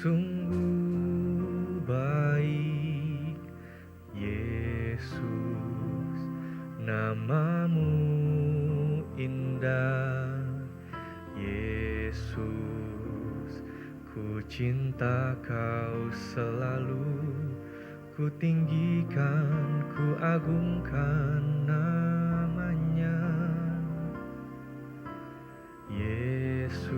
sungguh baik, Yesus, namamu indah, Yesus, ku cinta kau selalu, ku tinggikan, ku agungkan namanya. Yesus,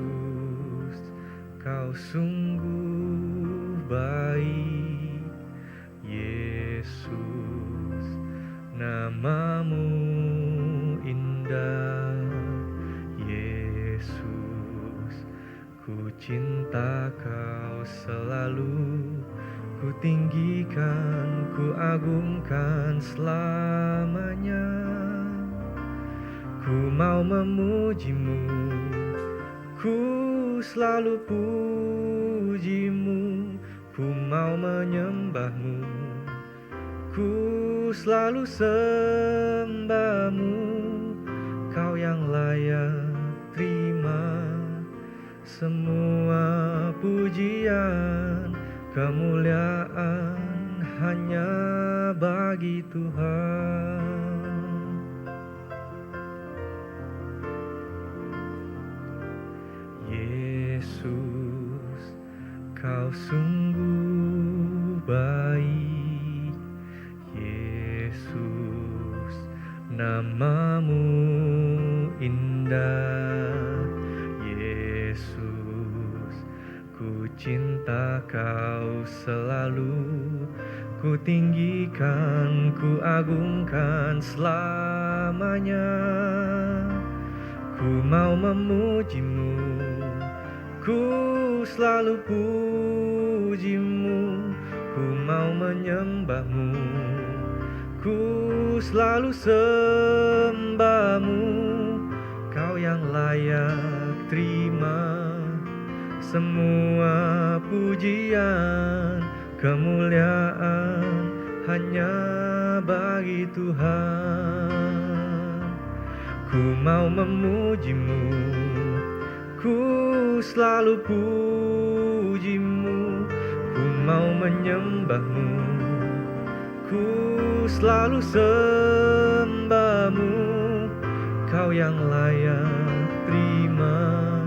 kau sungguh baik, Yesus, namamu indah, Yesus, ku cinta kau selalu, ku tinggikan, ku agungkan selamanya. Ku mau memujimu, ku selalu pujimu, ku mau menyembahmu, ku selalu sembahmu. Kau yang layak terima semua pujian, kemuliaan hanya bagi Tuhan. Yesus, kau sungguh baik, Yesus, namamu indah, Yesus, ku cinta kau selalu, ku tinggikan, ku agungkan selamanya. Ku mau memujimu, ku selalu pujimu, ku mau menyembahmu, ku selalu sembahmu. Kau yang layak terima semua pujian, kemuliaan hanya bagi Tuhan. Ku mau memujimu, ku selalu pujimu, ku mau menyembahmu, ku selalu sembahmu. Kau yang layak terima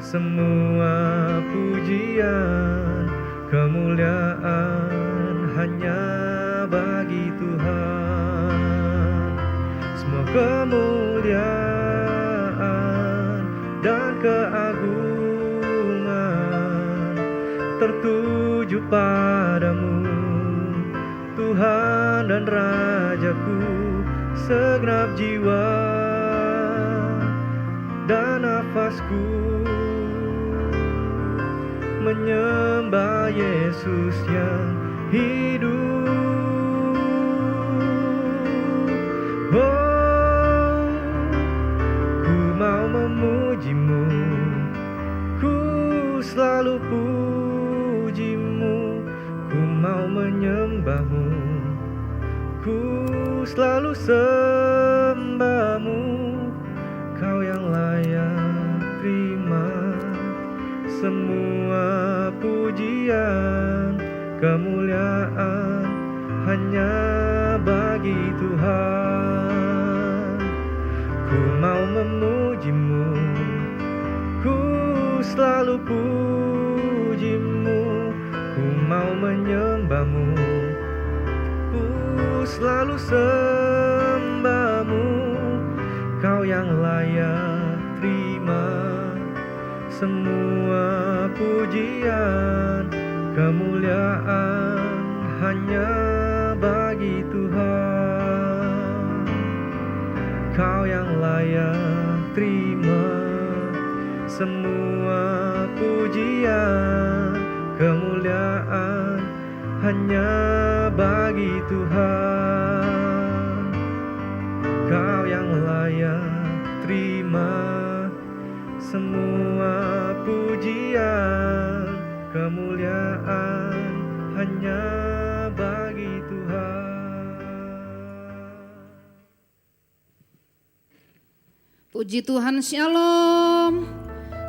semua pujian, kemuliaan hanya bagi Tuhan. Semua kemuliaan dan keagungan tertuju padamu, Tuhan dan Rajaku. Segenap jiwa dan nafasku menyembah Yesus yang hidup. Oh, ku mau memujimu, ku selalu pujimu, ku mau menyembahmu, ku selalu sembahmu. Kau yang layak terima semua pujian, kemuliaan hanya bagi Tuhan. Ku mau memujimu, ku selalu pujimu, ku mau menyembahmu, ku selalu sembahmu. Kau yang layak terima semua pujian, kemuliaan hanya bagi Tuhan. Kau yang layak terima semua pujian, kemuliaan hanya bagi Tuhan. Kau yang layak terima semua pujian, kemuliaan hanya bagi Tuhan. Puji Tuhan, shalom.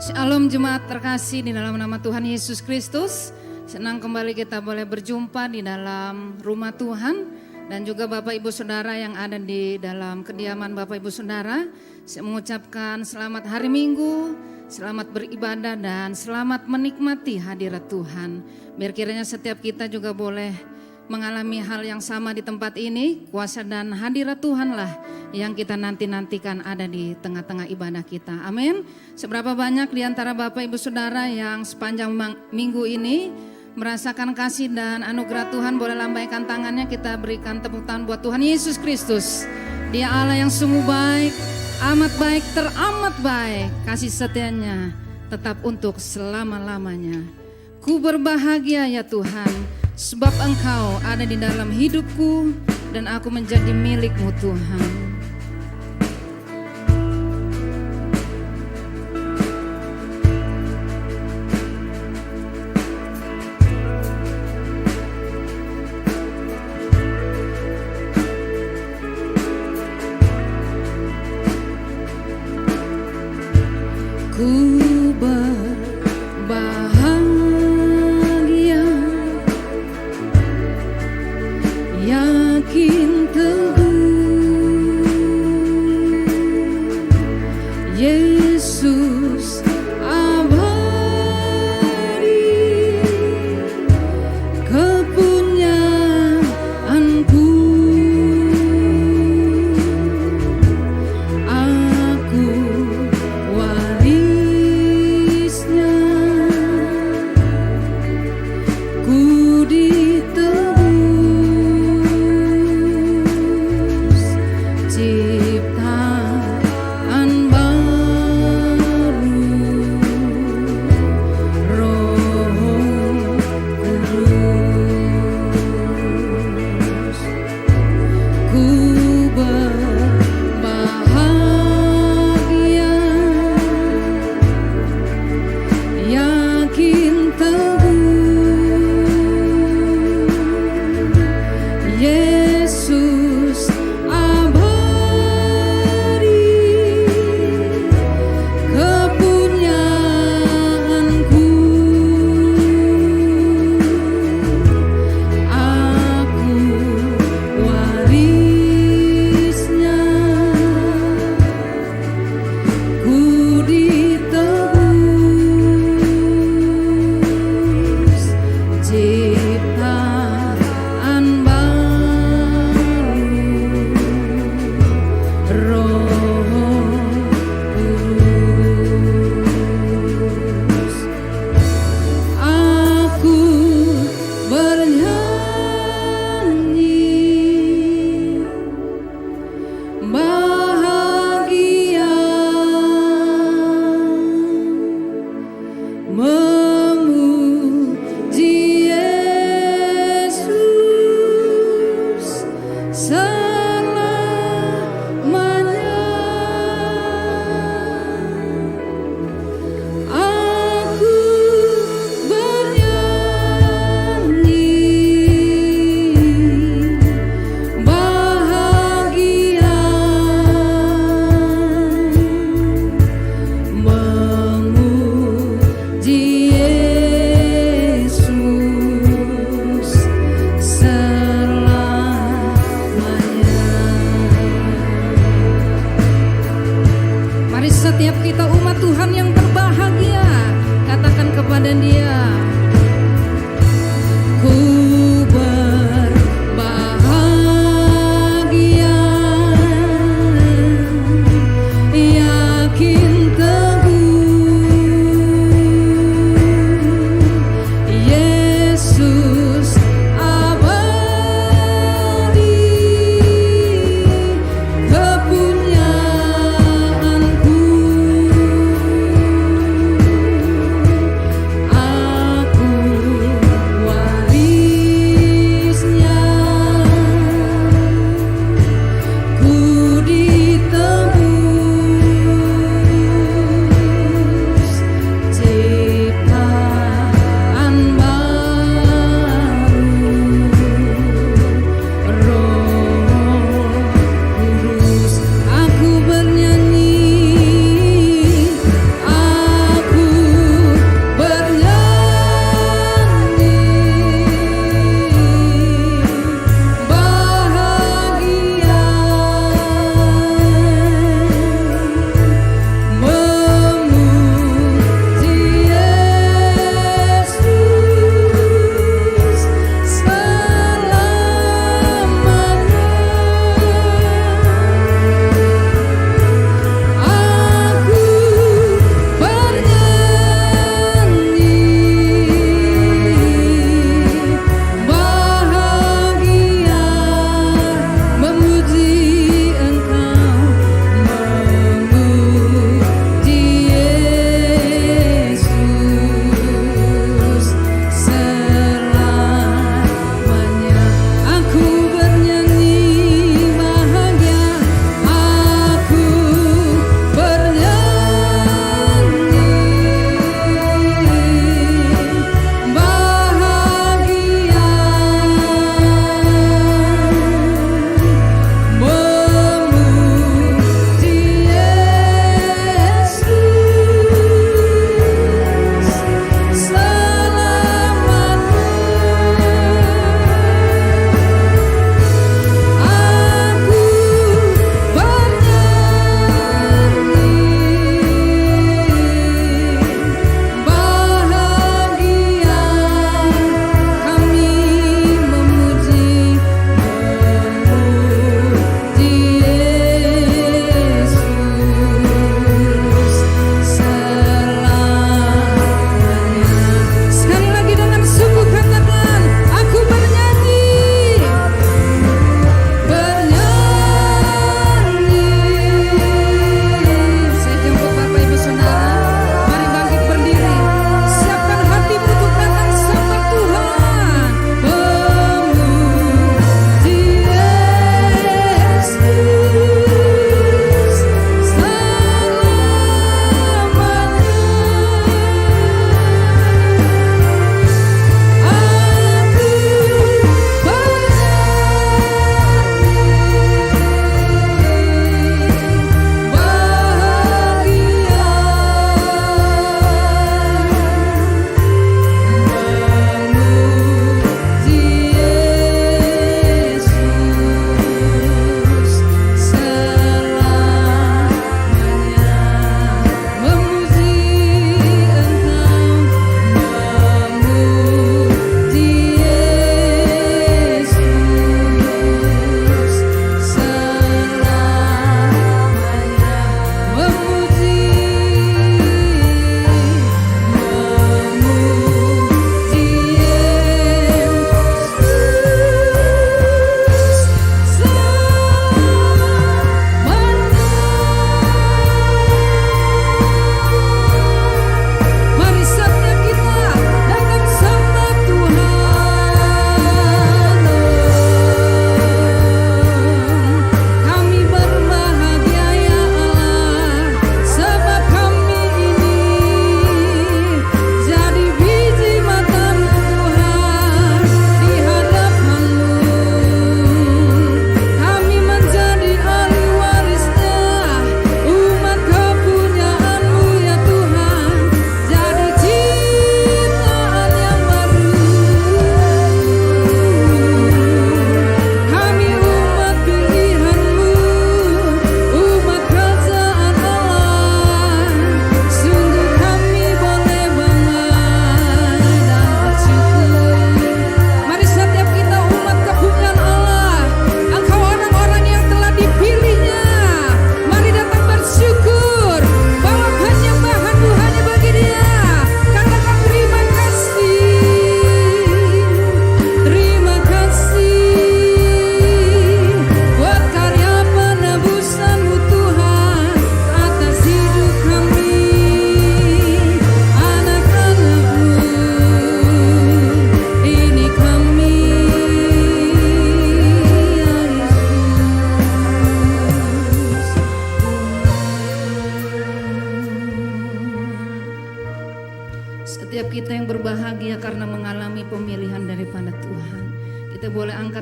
Shalom jemaat terkasih di dalam nama Tuhan Yesus Kristus. Senang kembali kita boleh berjumpa di dalam rumah Tuhan. Dan juga Bapak Ibu Saudara yang ada di dalam kediaman Bapak Ibu Saudara. Saya mengucapkan selamat hari Minggu, selamat beribadah dan selamat menikmati hadirat Tuhan. Biar kiranya setiap kita juga boleh mengalami hal yang sama di tempat ini. Kuasa dan hadirat Tuhanlah yang kita nanti-nantikan ada di tengah-tengah ibadah kita. Amin. Seberapa banyak di antara Bapak Ibu Saudara yang sepanjang minggu ini merasakan kasih dan anugerah Tuhan, boleh lambaikan tangannya, kita berikan tepuk tangan buat Tuhan Yesus Kristus. Dia Allah yang sungguh baik, amat baik, teramat baik. Kasih setianya tetap untuk selama-lamanya. Ku berbahagia ya Tuhan, sebab Engkau ada di dalam hidupku dan aku menjadi milik-Mu Tuhan. Ku berbahagia, yakin teguh, Yesus abadi, kepunyaanku. Aku warisnya, ku ditebus, ciptaan baru, Roh Kudus. Ku berbahagia, yakin teguh, Yesus abadi, kepunyaanku. Aku warisnya, ku ditebus, ciptaan baru,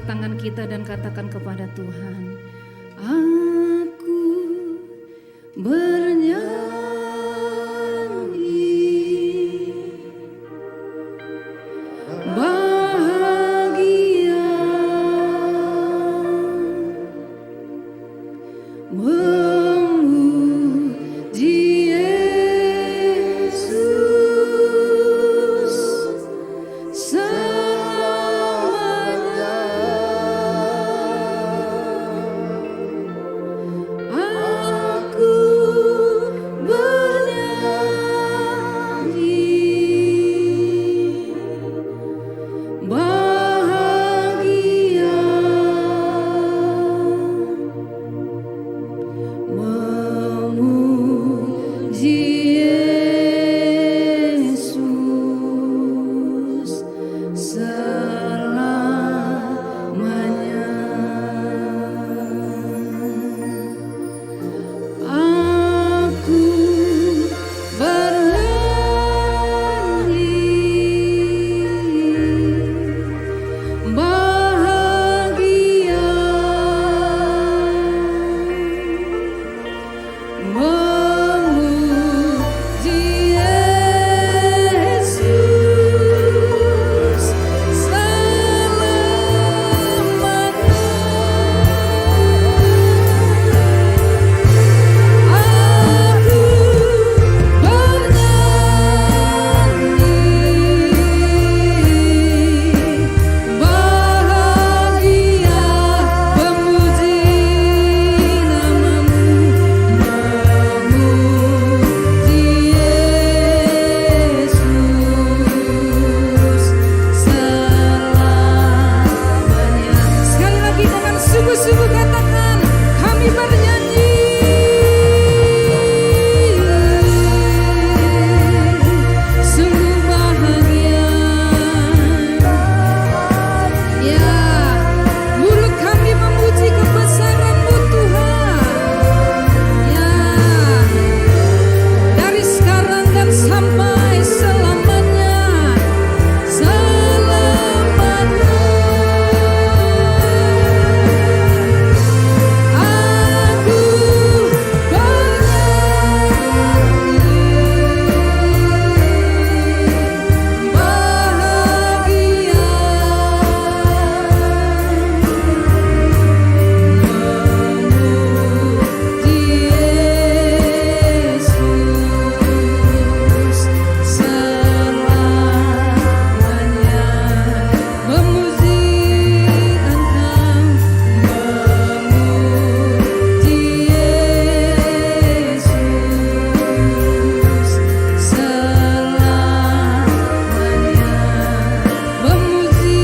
angkat tangan kita dan katakan kepada Tuhan, aku bernyanyi bahagia, memuji Yesus selamanya. Aku bernyanyi bahagia, memuji Yesus selamanya. Aku bernyanyi bahagia, memuji Yesus selamanya. Aku bernyanyi bahagia, memuji namamu, memuji Yesus selamanya. Sekali lagi dengan sungguh-sungguh katakan, kami bernyanyi sungguh bahagia. Ya, mulut kami memuji kebesaran-Mu Tuhan. Ya, dari sekarang dan sampai selamanya, selamanya. Aku bernyanyi bahagia, memuji Yesus selamanya. Memuji Engkau, memuji Yesus selamanya. Memuji,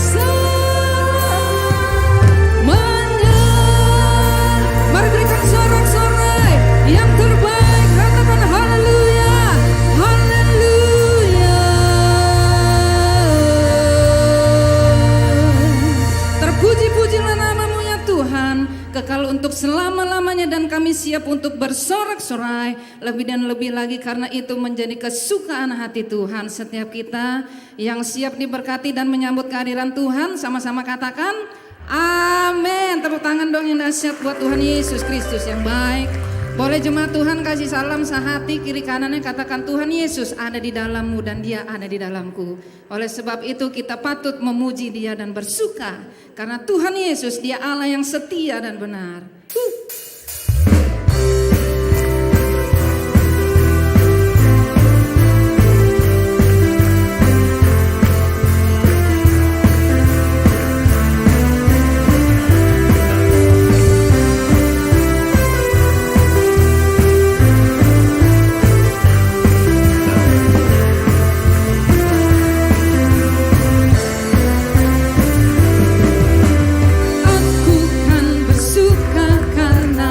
selamanya. Mari berikan sorak-sorai yang terbaik, katakan haleluya, haleluya. Terpuji-pujilah namamu ya Tuhan, kekal untuk selama-lamanya, dan kami siap untuk bersorak-sorai lebih dan lebih lagi, karena itu menjadi kesukaan hati Tuhan. Setiap kita yang siap diberkati dan menyambut kehadiran Tuhan, sama-sama katakan amin. Tepuk tangan dong yang dahsyat buat Tuhan Yesus Kristus yang baik. Boleh jemaat Tuhan kasih salam sehati, kiri kanannya katakan, Tuhan Yesus ada di dalammu dan Dia ada di dalamku. Oleh sebab itu kita patut memuji Dia dan bersuka, karena Tuhan Yesus Dia Allah yang setia dan benar. Aku kan bersuka karena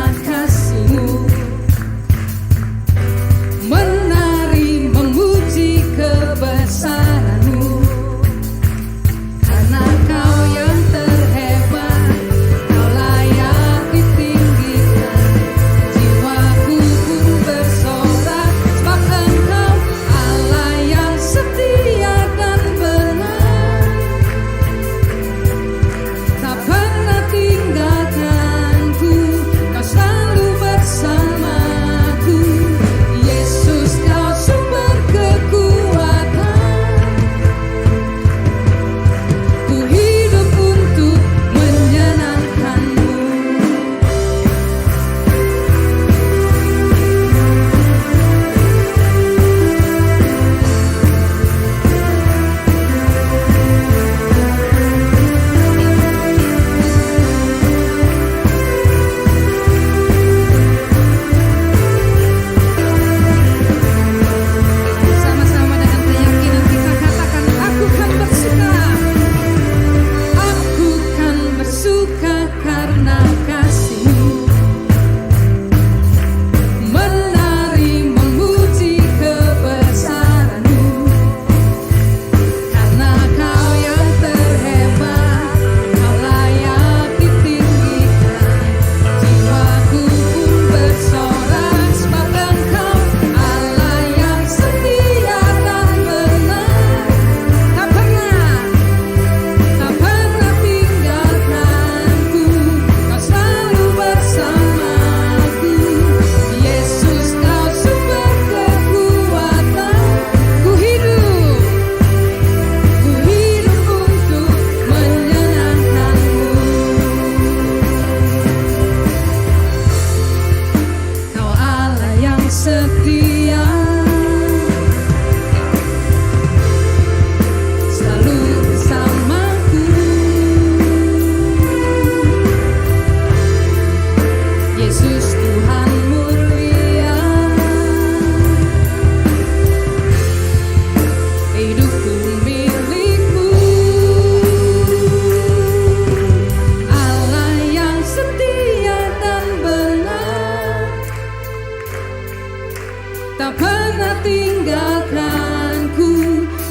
pernah tinggalkanku,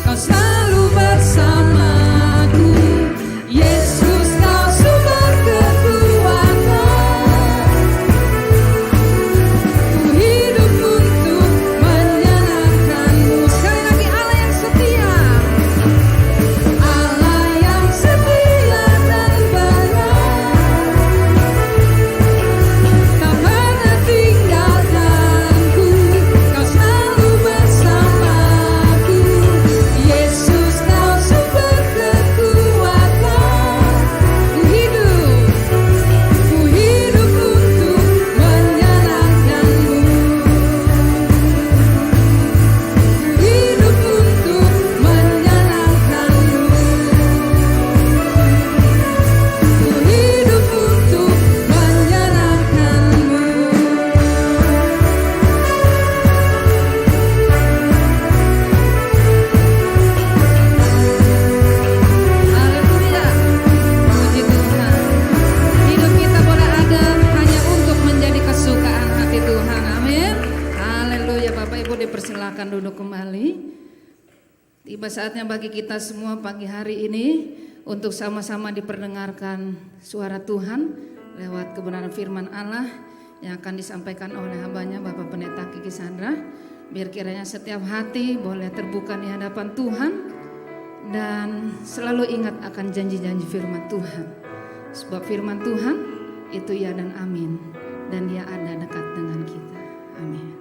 Kau selalu bersamaku. Yesus, Kau sumber kekuatan, ku hidup untuk menyenangkan-Mu. Sekali lagi, Allah yang setia, Allah yang setia dan benar, tak pernah tinggalkanku, Kau selalu bersamaku. Yesus, Kau sumber kekuatan, ku hidup untuk menyenangkan-Mu, ku hidup untuk menyenangkan-Mu, ku hidup untuk menyenangkan-Mu. Haleluya, puji Tuhan. Hidup kita boleh ada hanya untuk menjadi kesukaan hati Tuhan. Amin. Haleluya. Bapak Ibu dipersilakan duduk kembali. Tiba saatnya bagi kita semua pagi hari ini untuk sama-sama diperdengarkan suara Tuhan lewat kebenaran firman Allah yang akan disampaikan oleh hambanya Bapak Pendeta Kiki Sandra. Biar kiranya setiap hati boleh terbuka di hadapan Tuhan dan selalu ingat akan janji-janji firman Tuhan. Sebab firman Tuhan itu ya dan amin, dan Dia ada dekat dengan kita. Amin.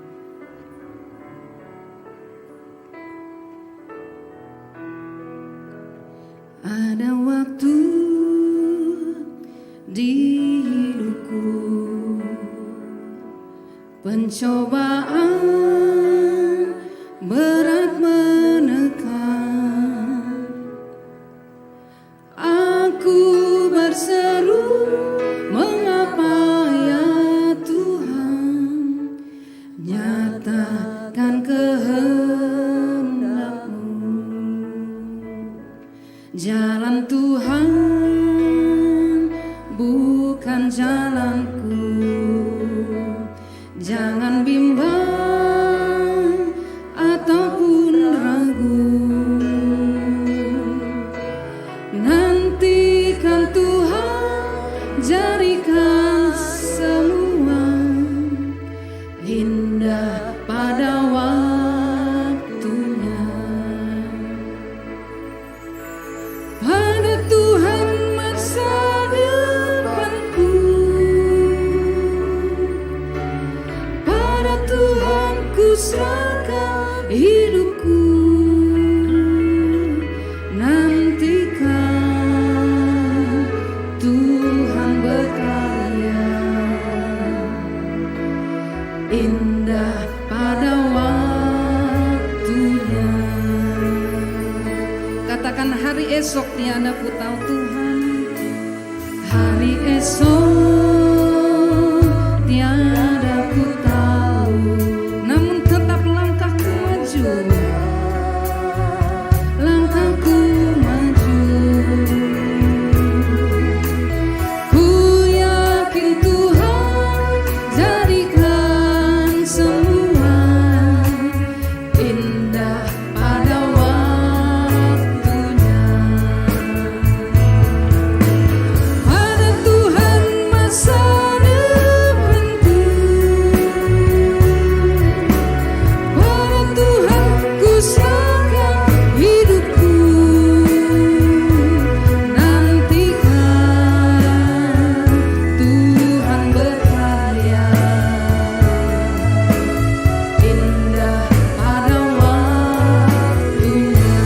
Ada waktu di hidupku, pencobaan berat menekan. Aku berseru, mengapa ya Tuhan, nyatakan kehendak-Mu. Jalan Tuhan bukan jalanku, jangan bimbang ataupun ragu. Nantikan Tuhan, jadikan semua indah pada waktunya. Pada Tuhan masa depanku, pada Tuhan ku serahkan hidupku. Nantikan Tuhan berkarya, indah pada waktunya. Katakan, hari esok tiada ku tahu Tuhan, hari esok tiada ku tahu, namun tetap langkahku maju, langkahku maju. Ku yakin Tuhan jadikan semua indah pada waktunya. Pada Tuhan masa depanku, pada Tuhan ku serahkan hidupku. Nantikan Tuhan berkarya, indah pada waktunya.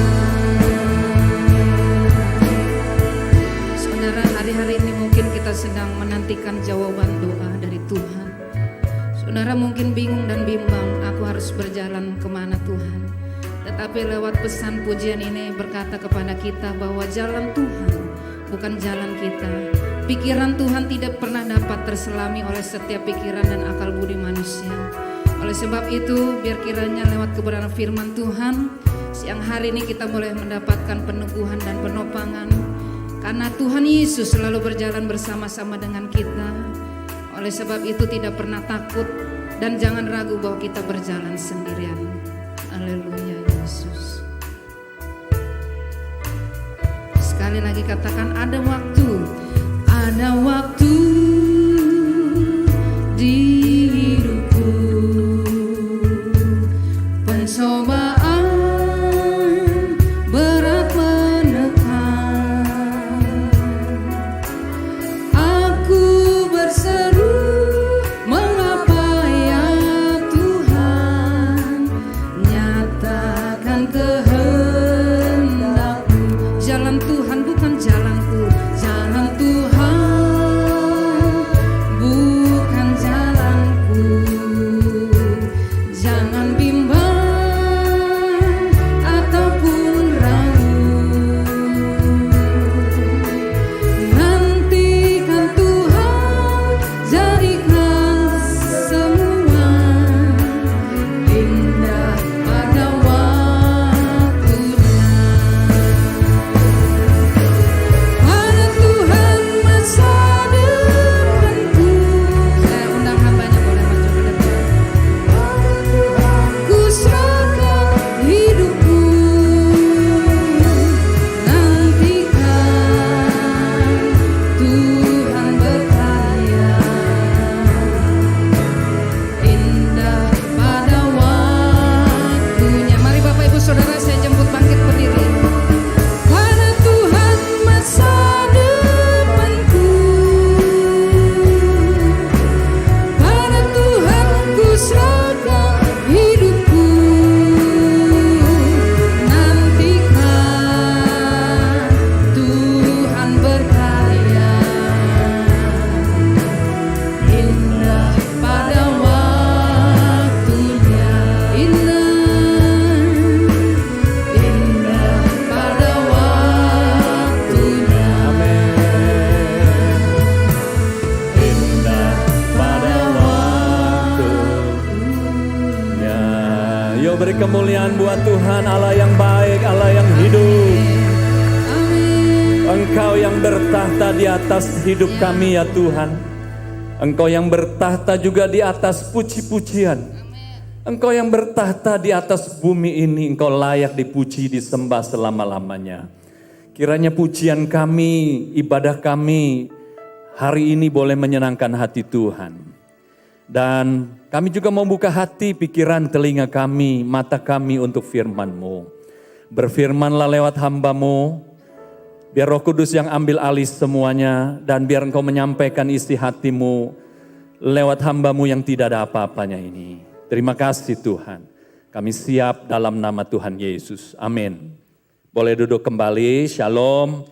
Saudara, hari-hari ini mungkin kita sedang menantikan jawaban doa dari Tuhan. Saudara mungkin bingung dan bimbang, aku harus berjalan kemana Tuhan. Tetapi lewat pesan pujian ini berkata kepada kita bahwa jalan Tuhan bukan jalan kita. Pikiran Tuhan tidak pernah dapat terselami oleh setiap pikiran dan akal budi manusia. Oleh sebab itu, biar kiranya lewat kebenaran firman Tuhan, siang hari ini kita boleh mendapatkan peneguhan dan penopangan. Karena Tuhan Yesus selalu berjalan bersama-sama dengan kita. Oleh sebab itu tidak pernah takut, Dan jangan ragu bahwa kita berjalan sendirian. Haleluya Yesus. Sekali lagi katakan, ada waktu. Ada waktu di hidupku, pencobaan berat menekan. Aku berseru, mengapa ya Tuhan, nyatakan kehendak-Mu. Jalan Tuhan bukan jalanku, jalan Tuhan bukan jalanku. Jangan bimbang ataupun ragu, nantikan Tuhan jadikan semua indah pada waktunya. Pada Tuhan masa depanku. Saya undang hambanya boleh maju ke depan. Ku serahkan hidupku, nantikan Tuhan berkarya indah pada waktunya. Mari Bapak Ibu Saudara, saya jemput bangkit berdiri. Pada Tuhan masa depanku, pada Tuhan ku serahkan hidupku, nantikan Tuhan berkarya indah pada waktunya. Indah pada waktunya. Indah pada waktunya. Yuk beri kemuliaan buat Tuhan, Allah yang baik, Allah yang hidup. Amin. Engkau yang bertahta di atas hidup kami ya Tuhan. Engkau yang bertahta juga di atas puji-pujian. Engkau yang bertahta di atas bumi ini, Engkau layak dipuji, disembah selama-lamanya. Kiranya pujian kami, ibadah kami hari ini boleh menyenangkan hati Tuhan. Dan kami juga membuka hati, pikiran, telinga kami, mata kami untuk firman-Mu. Berfirmanlah lewat hamba-Mu, biar Roh Kudus yang ambil alih semuanya, dan biar Engkau menyampaikan isi hati-Mu lewat hamba-Mu yang tidak ada apa-apanya ini. Terima kasih Tuhan. Kami siap dalam nama Tuhan Yesus. Amin. Boleh duduk kembali, shalom.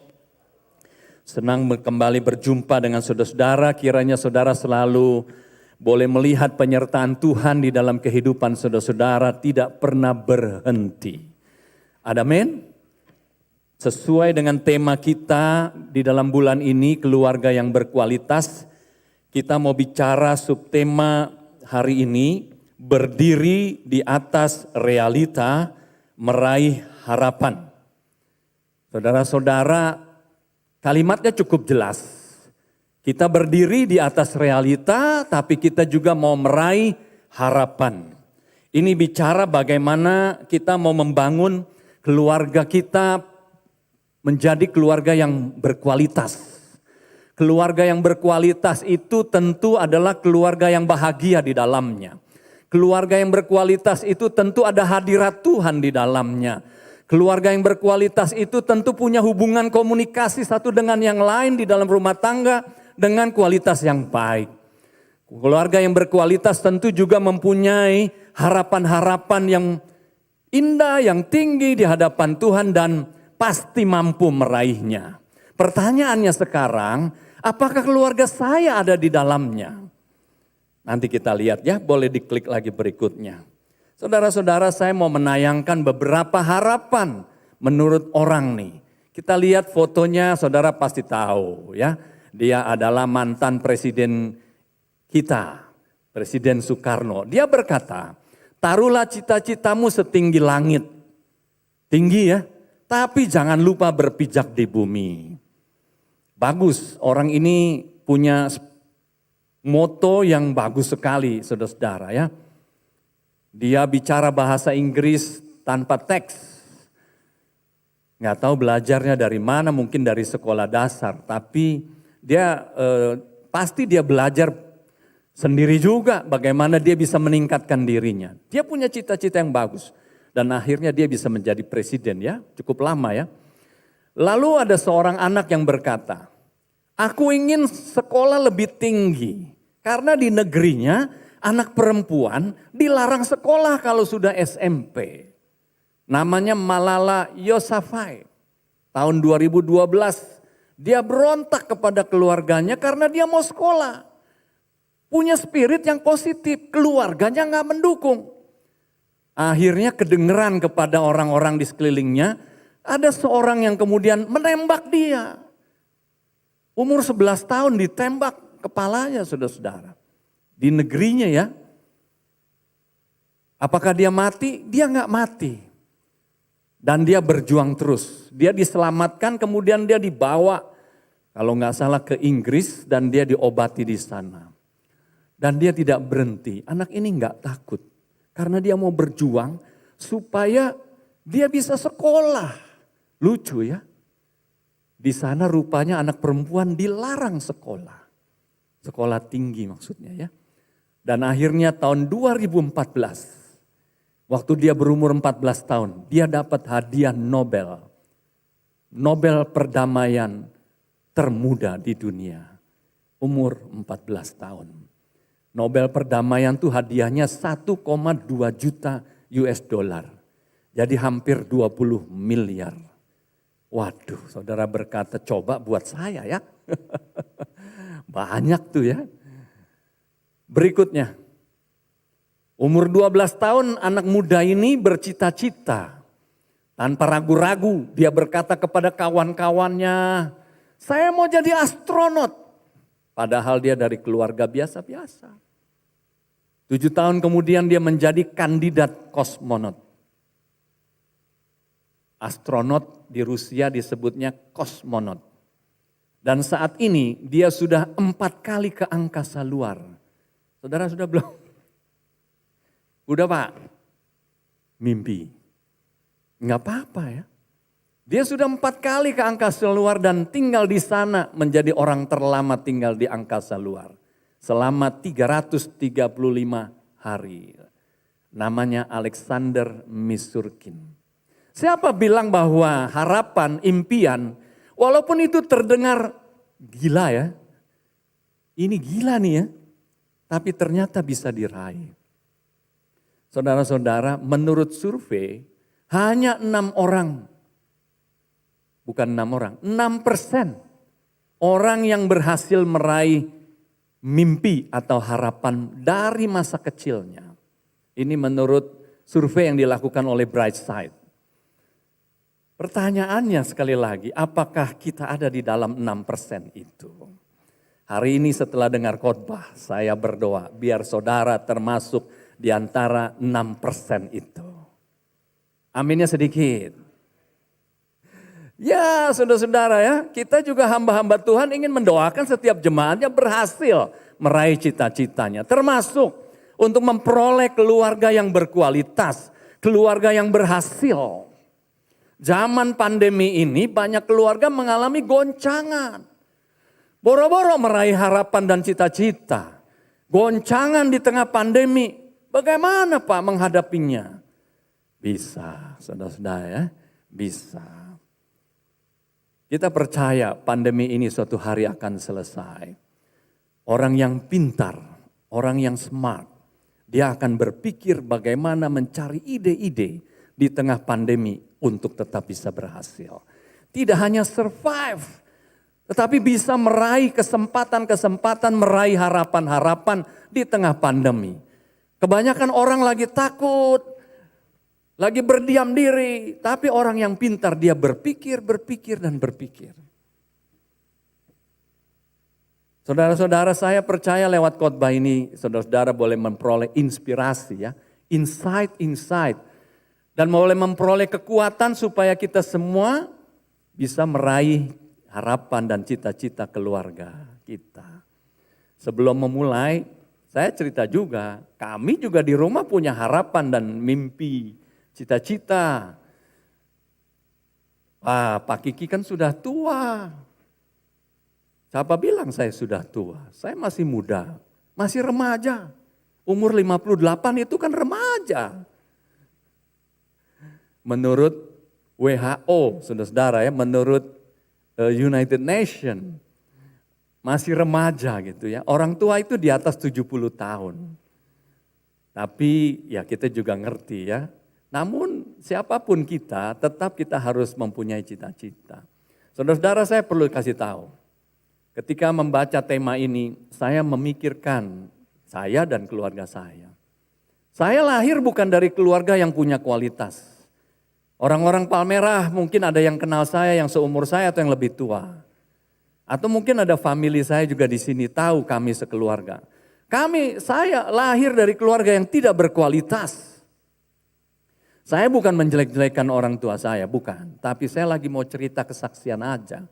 Senang kembali berjumpa dengan saudara-saudara. Kiranya saudara selalu boleh melihat penyertaan Tuhan di dalam kehidupan saudara-saudara tidak pernah berhenti. Amin. Sesuai dengan tema kita di dalam bulan ini, keluarga yang berkualitas, kita mau bicara subtema hari ini, berdiri di atas realita, meraih harapan. Saudara-saudara, kalimatnya cukup jelas. Kita berdiri di atas realita, tapi kita juga mau meraih harapan. Ini bicara bagaimana kita mau membangun keluarga kita menjadi keluarga yang berkualitas. Keluarga yang berkualitas itu tentu adalah keluarga yang bahagia di dalamnya. Keluarga yang berkualitas itu tentu ada hadirat Tuhan di dalamnya. Keluarga yang berkualitas itu tentu punya hubungan komunikasi satu dengan yang lain di dalam rumah tangga dengan kualitas yang baik. Keluarga yang berkualitas tentu juga mempunyai harapan-harapan yang indah, yang tinggi di hadapan Tuhan dan pasti mampu meraihnya. Pertanyaannya sekarang, apakah keluarga saya ada di dalamnya? Nanti kita lihat ya, boleh diklik lagi berikutnya. Saudara-saudara, saya mau menayangkan beberapa harapan menurut orang nih. Kita lihat fotonya, saudara pasti tahu ya. Dia adalah mantan presiden kita, Presiden Soekarno. Dia berkata, taruhlah cita-citamu setinggi langit. Tinggi ya, tapi jangan lupa berpijak di bumi. Bagus, orang ini punya moto yang bagus sekali, saudara-saudara ya. Dia bicara bahasa Inggris tanpa teks. Nggak tahu belajarnya dari mana, mungkin dari sekolah dasar. Tapi dia pasti dia belajar sendiri juga bagaimana dia bisa meningkatkan dirinya. Dia punya cita-cita yang bagus. Dan akhirnya dia bisa menjadi presiden ya, cukup lama ya. Lalu ada seorang anak yang berkata, aku ingin sekolah lebih tinggi. Karena di negerinya anak perempuan dilarang sekolah kalau sudah SMP. Namanya Malala Yousafzai. Tahun 2012 dia berontak kepada keluarganya karena dia mau sekolah. Punya spirit yang positif, keluarganya nggak mendukung. Akhirnya kedengeran kepada orang-orang di sekelilingnya, ada seorang yang kemudian menembak dia. Umur 11 tahun ditembak kepalanya, saudara-saudara. Di negerinya ya. Apakah dia mati? Dia nggak mati. Dan dia berjuang terus. Dia diselamatkan, kemudian dia dibawa, kalau nggak salah ke Inggris, dan dia diobati di sana. Dan dia tidak berhenti. Anak ini nggak takut. Karena dia mau berjuang supaya dia bisa sekolah. Lucu ya. Di sana rupanya anak perempuan dilarang sekolah. Sekolah tinggi maksudnya ya. Dan akhirnya tahun 2014, waktu dia berumur 14 tahun, dia dapat hadiah Nobel. Nobel perdamaian termuda di dunia. Umur 14 tahun. Nobel perdamaian tuh hadiahnya 1,2 juta US dollar. Jadi hampir 20 miliar. Waduh, saudara berkata coba buat saya ya. Banyak tuh ya. Berikutnya. Umur 12 tahun anak muda ini bercita-cita. Tanpa ragu-ragu dia berkata kepada kawan-kawannya, saya mau jadi astronot. Padahal dia dari keluarga biasa-biasa. 7 tahun kemudian dia menjadi kandidat kosmonot. Astronot di Rusia disebutnya kosmonot. Dan saat ini dia sudah 4 kali ke angkasa luar. Saudara sudah belum? Udah Pak? Mimpi. Enggak apa-apa ya. Dia sudah 4 kali ke angkasa luar dan tinggal di sana menjadi orang terlama tinggal di angkasa luar. Selama 335 hari. Namanya Alexander Misurkin. Siapa bilang bahwa harapan, impian, walaupun itu terdengar gila ya. Ini gila nih ya. Tapi ternyata bisa diraih. Saudara-saudara, menurut survei hanya 6 orang. Bukan 6 orang, 6% orang yang berhasil meraih mimpi atau harapan dari masa kecilnya. Ini menurut survei yang dilakukan oleh Brightside. Pertanyaannya sekali lagi, apakah kita ada di dalam 6% itu? Hari ini setelah dengar khotbah, saya berdoa biar saudara termasuk di antara 6% itu. Aminnya sedikit. Ya saudara-saudara ya, kita juga hamba-hamba Tuhan ingin mendoakan setiap jemaatnya berhasil meraih cita-citanya. Termasuk untuk memperoleh keluarga yang berkualitas, keluarga yang berhasil. Zaman pandemi ini banyak keluarga mengalami goncangan. Boro-boro meraih harapan dan cita-cita. Goncangan di tengah pandemi, bagaimana Pak menghadapinya? Bisa saudara-saudara ya, bisa. Kita percaya pandemi ini suatu hari akan selesai. Orang yang pintar, orang yang smart, dia akan berpikir bagaimana mencari ide-ide di tengah pandemi untuk tetap bisa berhasil. Tidak hanya survive, tetapi bisa meraih kesempatan-kesempatan, meraih harapan-harapan di tengah pandemi. Kebanyakan orang lagi takut, lagi berdiam diri, tapi orang yang pintar dia berpikir, dan berpikir. Saudara-saudara, saya percaya lewat khotbah ini, saudara-saudara boleh memperoleh inspirasi ya, insight, dan boleh memperoleh kekuatan supaya kita semua bisa meraih harapan dan cita-cita keluarga kita. Sebelum memulai, saya cerita juga, kami juga di rumah punya harapan dan mimpi, cita-cita. Pak Kiki kan sudah tua. Siapa bilang saya sudah tua? Saya masih muda, masih remaja. Umur 58 itu kan remaja. Menurut WHO, saudara-saudara ya, menurut United Nation, masih remaja gitu ya. Orang tua itu di atas 70 tahun. Tapi ya kita juga ngerti ya. Namun siapapun kita, tetap kita harus mempunyai cita-cita. Saudara-saudara, saya perlu kasih tahu. Ketika membaca tema ini, saya memikirkan saya dan keluarga saya. Saya lahir bukan dari keluarga yang punya kualitas. Orang-orang Palmerah mungkin ada yang kenal saya yang seumur saya atau yang lebih tua. Atau mungkin ada famili saya juga di sini tahu kami sekeluarga. Saya lahir dari keluarga yang tidak berkualitas. Saya bukan menjelek-jelekan orang tua saya, bukan. Tapi saya lagi mau cerita kesaksian aja.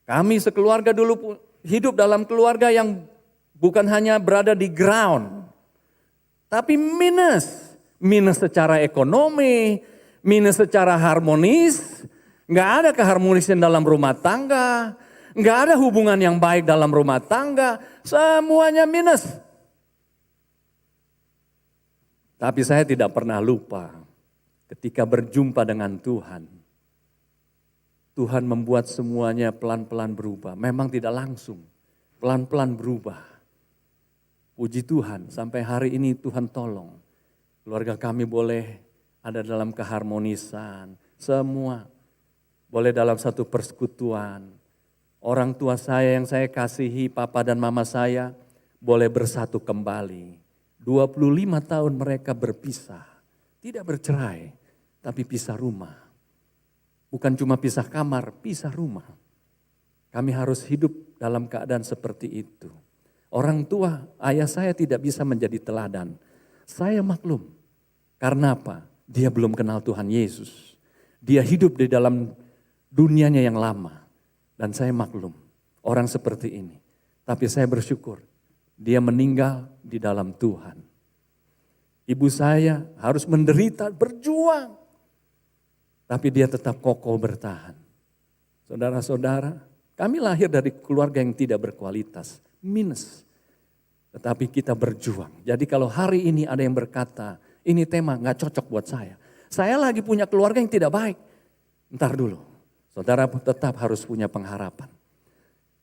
Kami sekeluarga dulu hidup dalam keluarga yang bukan hanya berada di ground, tapi minus. Minus secara ekonomi, minus secara harmonis, nggak ada keharmonisan dalam rumah tangga, nggak ada hubungan yang baik dalam rumah tangga, semuanya minus. Tapi saya tidak pernah lupa ketika berjumpa dengan Tuhan. Tuhan membuat semuanya pelan-pelan berubah. Memang tidak langsung, pelan-pelan berubah. Puji Tuhan, sampai hari ini Tuhan tolong. Keluarga kami boleh ada dalam keharmonisan, semua boleh dalam satu persekutuan. Orang tua saya yang saya kasihi, papa dan mama saya, boleh bersatu kembali. 25 tahun mereka berpisah, tidak bercerai, tapi pisah rumah. Bukan cuma pisah kamar, pisah rumah. Kami harus hidup dalam keadaan seperti itu. Orang tua, ayah saya tidak bisa menjadi teladan. Saya maklum. Karena apa? Dia belum kenal Tuhan Yesus. Dia hidup di dalam dunianya yang lama. Dan saya maklum, orang seperti ini. Tapi saya bersyukur, dia meninggal di dalam Tuhan. Ibu saya harus menderita, berjuang. Tapi dia tetap kokoh bertahan. Saudara-saudara, kami lahir dari keluarga yang tidak berkualitas, minus. Tetapi kita berjuang. Jadi kalau hari ini ada yang berkata, ini tema gak cocok buat saya. Saya lagi punya keluarga yang tidak baik. Ntar dulu, saudara tetap harus punya pengharapan.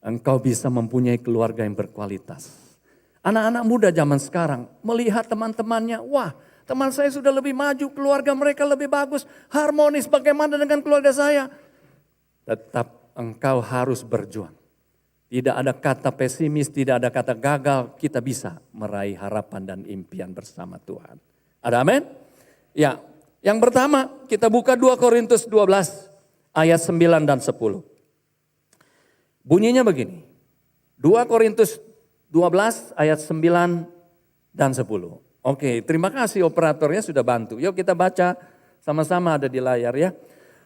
Engkau bisa mempunyai keluarga yang berkualitas. Anak-anak muda zaman sekarang melihat teman-temannya, wah, teman saya sudah lebih maju, keluarga mereka lebih bagus, harmonis, bagaimana dengan keluarga saya? Tetap engkau harus berjuang. Tidak ada kata pesimis, tidak ada kata gagal, kita bisa meraih harapan dan impian bersama Tuhan. Ada amin? Ya, yang pertama kita buka 2 Korintus 12 ayat 9 dan 10. Bunyinya begini, 2 Korintus 12 ayat 9 dan 10. Oke, terima kasih operatornya sudah bantu. Yuk kita baca sama-sama, ada di layar ya.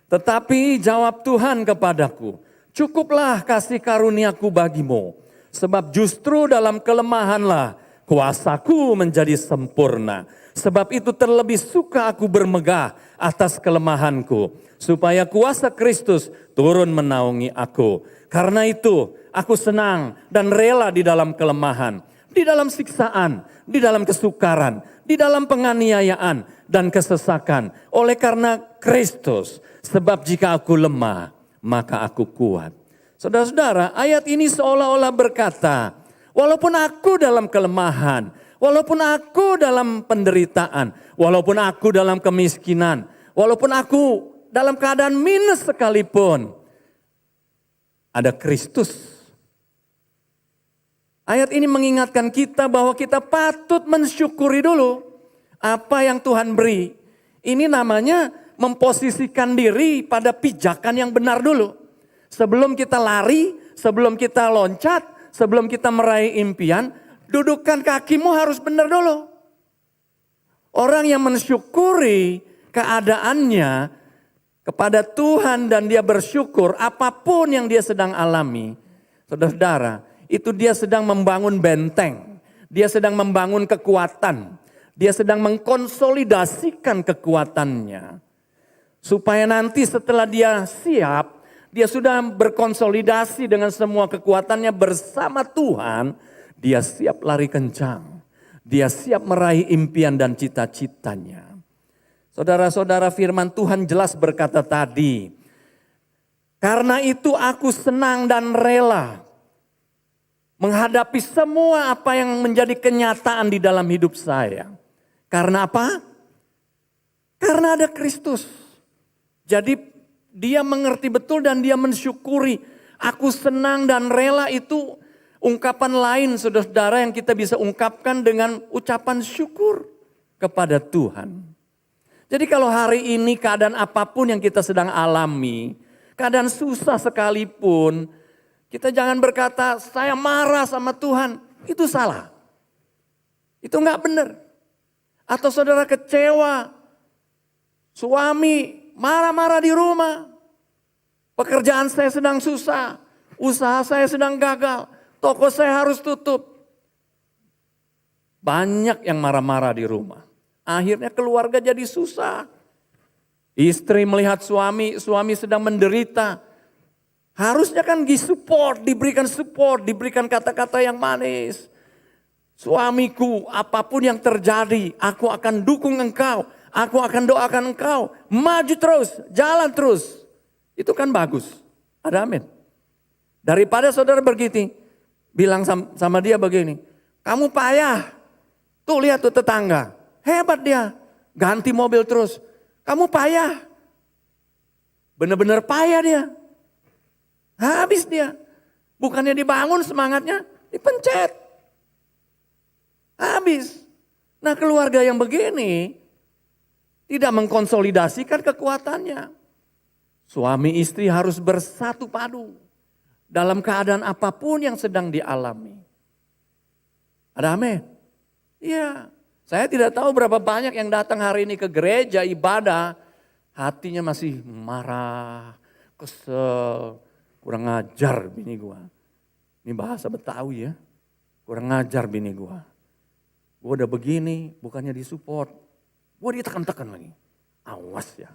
Tetapi jawab Tuhan kepadaku, cukuplah kasih karuniaku bagimu. Sebab justru dalam kelemahanlah kuasaku menjadi sempurna. Sebab itu terlebih suka aku bermegah atas kelemahanku. Supaya kuasa Kristus turun menaungi aku. Karena itu aku senang dan rela di dalam kelemahan. Di dalam siksaan, di dalam kesukaran, di dalam penganiayaan dan kesesakan. Oleh karena Kristus, sebab jika aku lemah, maka aku kuat. Saudara-saudara, ayat ini seolah-olah berkata, walaupun aku dalam kelemahan, walaupun aku dalam penderitaan, walaupun aku dalam kemiskinan, walaupun aku dalam keadaan minus sekalipun, ada Kristus. Ayat ini mengingatkan kita bahwa kita patut mensyukuri dulu apa yang Tuhan beri. Ini namanya memposisikan diri pada pijakan yang benar dulu. Sebelum kita lari, sebelum kita loncat, sebelum kita meraih impian, dudukkan kakimu harus benar dulu. Orang yang mensyukuri keadaannya kepada Tuhan dan dia bersyukur apapun yang dia sedang alami. Saudara-saudara, itu dia sedang membangun benteng. Dia sedang membangun kekuatan. Dia sedang mengkonsolidasikan kekuatannya. Supaya nanti setelah dia siap, dia sudah berkonsolidasi dengan semua kekuatannya bersama Tuhan. Dia siap lari kencang. Dia siap meraih impian dan cita-citanya. Saudara-saudara, firman Tuhan jelas berkata tadi, karena itu aku senang dan rela menghadapi semua apa yang menjadi kenyataan di dalam hidup saya. Karena apa? Karena ada Kristus. Jadi dia mengerti betul dan dia mensyukuri. Aku senang dan rela itu ungkapan lain saudara-saudara yang kita bisa ungkapkan dengan ucapan syukur kepada Tuhan. Jadi kalau hari ini keadaan apapun yang kita sedang alami, keadaan susah sekalipun, kita jangan berkata saya marah sama Tuhan, itu salah. Itu enggak benar. Atau saudara kecewa, suami marah-marah di rumah, pekerjaan saya sedang susah, usaha saya sedang gagal, toko saya harus tutup. Banyak yang marah-marah di rumah. Akhirnya keluarga jadi susah. Istri melihat suami sedang menderita. Harusnya kan diberikan support, diberikan kata-kata yang manis. Suamiku, apapun yang terjadi, aku akan dukung engkau. Aku akan doakan engkau. Maju terus, jalan terus. Itu kan bagus. Ada amin. Daripada saudara begitu, bilang sama dia begini, kamu payah. Tuh lihat tuh tetangga, hebat dia. Ganti mobil terus. Kamu payah. Benar-benar payah dia. Habis dia. Bukannya dibangun semangatnya, dipencet. Habis. Nah keluarga yang begini tidak mengkonsolidasikan kekuatannya. Suami istri harus bersatu padu dalam keadaan apapun yang sedang dialami. Ada amin? Iya. Saya tidak tahu berapa banyak yang datang hari ini ke gereja ibadah, hatinya masih marah, kesel, kurang ngajar bini gua. Ini bahasa Betawi ya. Kurang ngajar bini gua. Gua udah begini, bukannya disupport. Gua ditekan-tekan lagi. Awas ya.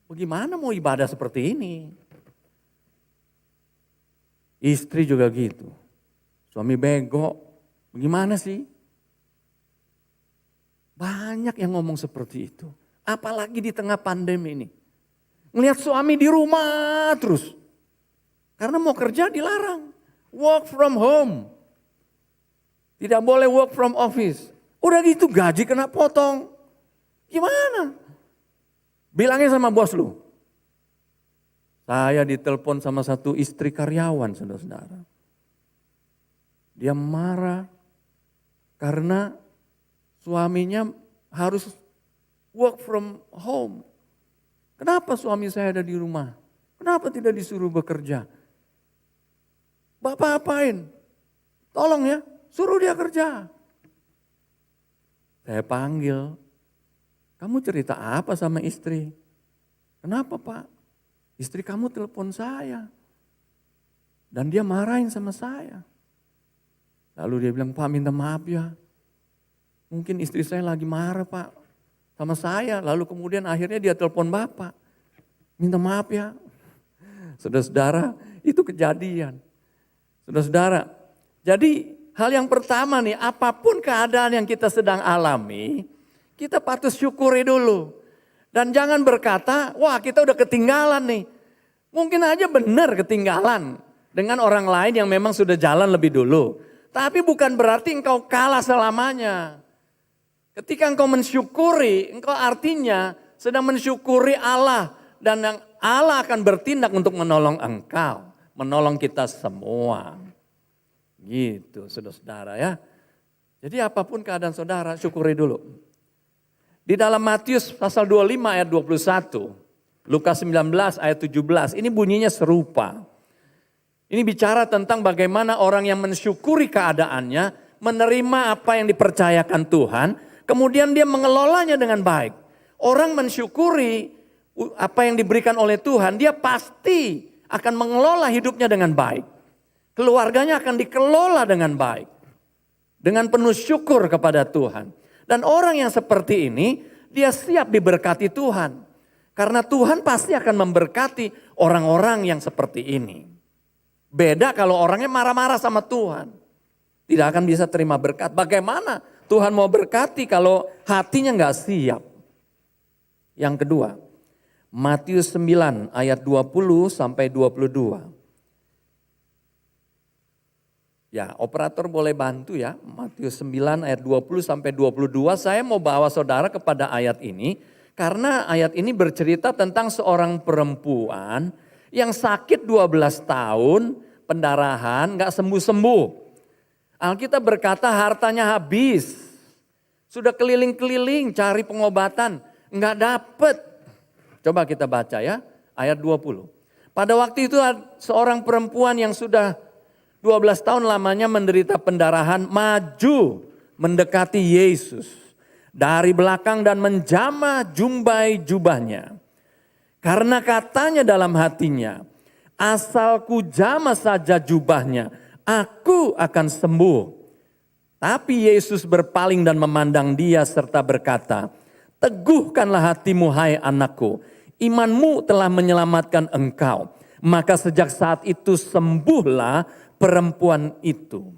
Bagaimana mau ibadah seperti ini? Istri juga gitu. Suami bego. Bagaimana sih? Banyak yang ngomong seperti itu. Apalagi di tengah pandemi ini. Ngelihat suami di rumah terus. Karena mau kerja dilarang. Work from home. Tidak boleh work from office. Udah gitu gaji kena potong. Gimana? Bilangnya sama bos lu. Saya ditelepon sama satu istri karyawan, saudara-saudara. Dia marah karena suaminya harus work from home. Kenapa suami saya ada di rumah? Kenapa tidak disuruh bekerja? Bapak apain? Tolong ya, suruh dia kerja. Saya panggil. Kamu cerita apa sama istri? Kenapa Pak? Istri kamu telepon saya. Dan dia marahin sama saya. Lalu dia bilang, Pak minta maaf ya. Mungkin istri saya lagi marah Pak sama saya. Lalu kemudian akhirnya dia telepon Bapak. Minta maaf ya. Saudara-saudara, itu kejadian. Saudara-saudara, jadi hal yang pertama nih, apapun keadaan yang kita sedang alami, kita patut syukuri dulu. Dan jangan berkata, wah kita udah ketinggalan nih. Mungkin aja benar ketinggalan dengan orang lain yang memang sudah jalan lebih dulu. Tapi bukan berarti engkau kalah selamanya. Ketika engkau mensyukuri, engkau artinya sedang mensyukuri Allah. Dan yang Allah akan bertindak untuk menolong engkau. Menolong kita semua. Gitu saudara-saudara ya. Jadi apapun keadaan saudara, syukuri dulu. Di dalam Matius pasal 25 ayat 21, Lukas 19 ayat 17, ini bunyinya serupa. Ini bicara tentang bagaimana orang yang mensyukuri keadaannya, menerima apa yang dipercayakan Tuhan, kemudian dia mengelolanya dengan baik. Orang mensyukuri apa yang diberikan oleh Tuhan, dia pasti akan mengelola hidupnya dengan baik. Keluarganya akan dikelola dengan baik. Dengan penuh syukur kepada Tuhan. Dan orang yang seperti ini, dia siap diberkati Tuhan. Karena Tuhan pasti akan memberkati orang-orang yang seperti ini. Beda kalau orangnya marah-marah sama Tuhan. Tidak akan bisa terima berkat. Bagaimana Tuhan mau berkati kalau hatinya nggak siap? Yang kedua, Matius 9 ayat 20 sampai 22. Ya, operator boleh bantu ya. Matius 9 ayat 20 sampai 22. Saya mau bawa saudara kepada ayat ini. Karena ayat ini bercerita tentang seorang perempuan yang sakit 12 tahun, pendarahan, gak sembuh-sembuh. Alkitab berkata hartanya habis. Sudah keliling-keliling cari pengobatan, gak dapet. Coba kita baca ya, ayat 20. Pada waktu itu seorang perempuan yang sudah 12 tahun lamanya menderita pendarahan maju mendekati Yesus dari belakang dan menjamah jumbai jubahnya. Karena katanya dalam hatinya, asal ku jamah saja jubahnya, aku akan sembuh. Tapi Yesus berpaling dan memandang dia serta berkata, teguhkanlah hatimu hai anakku, imanmu telah menyelamatkan engkau. Maka sejak saat itu sembuhlah perempuan itu.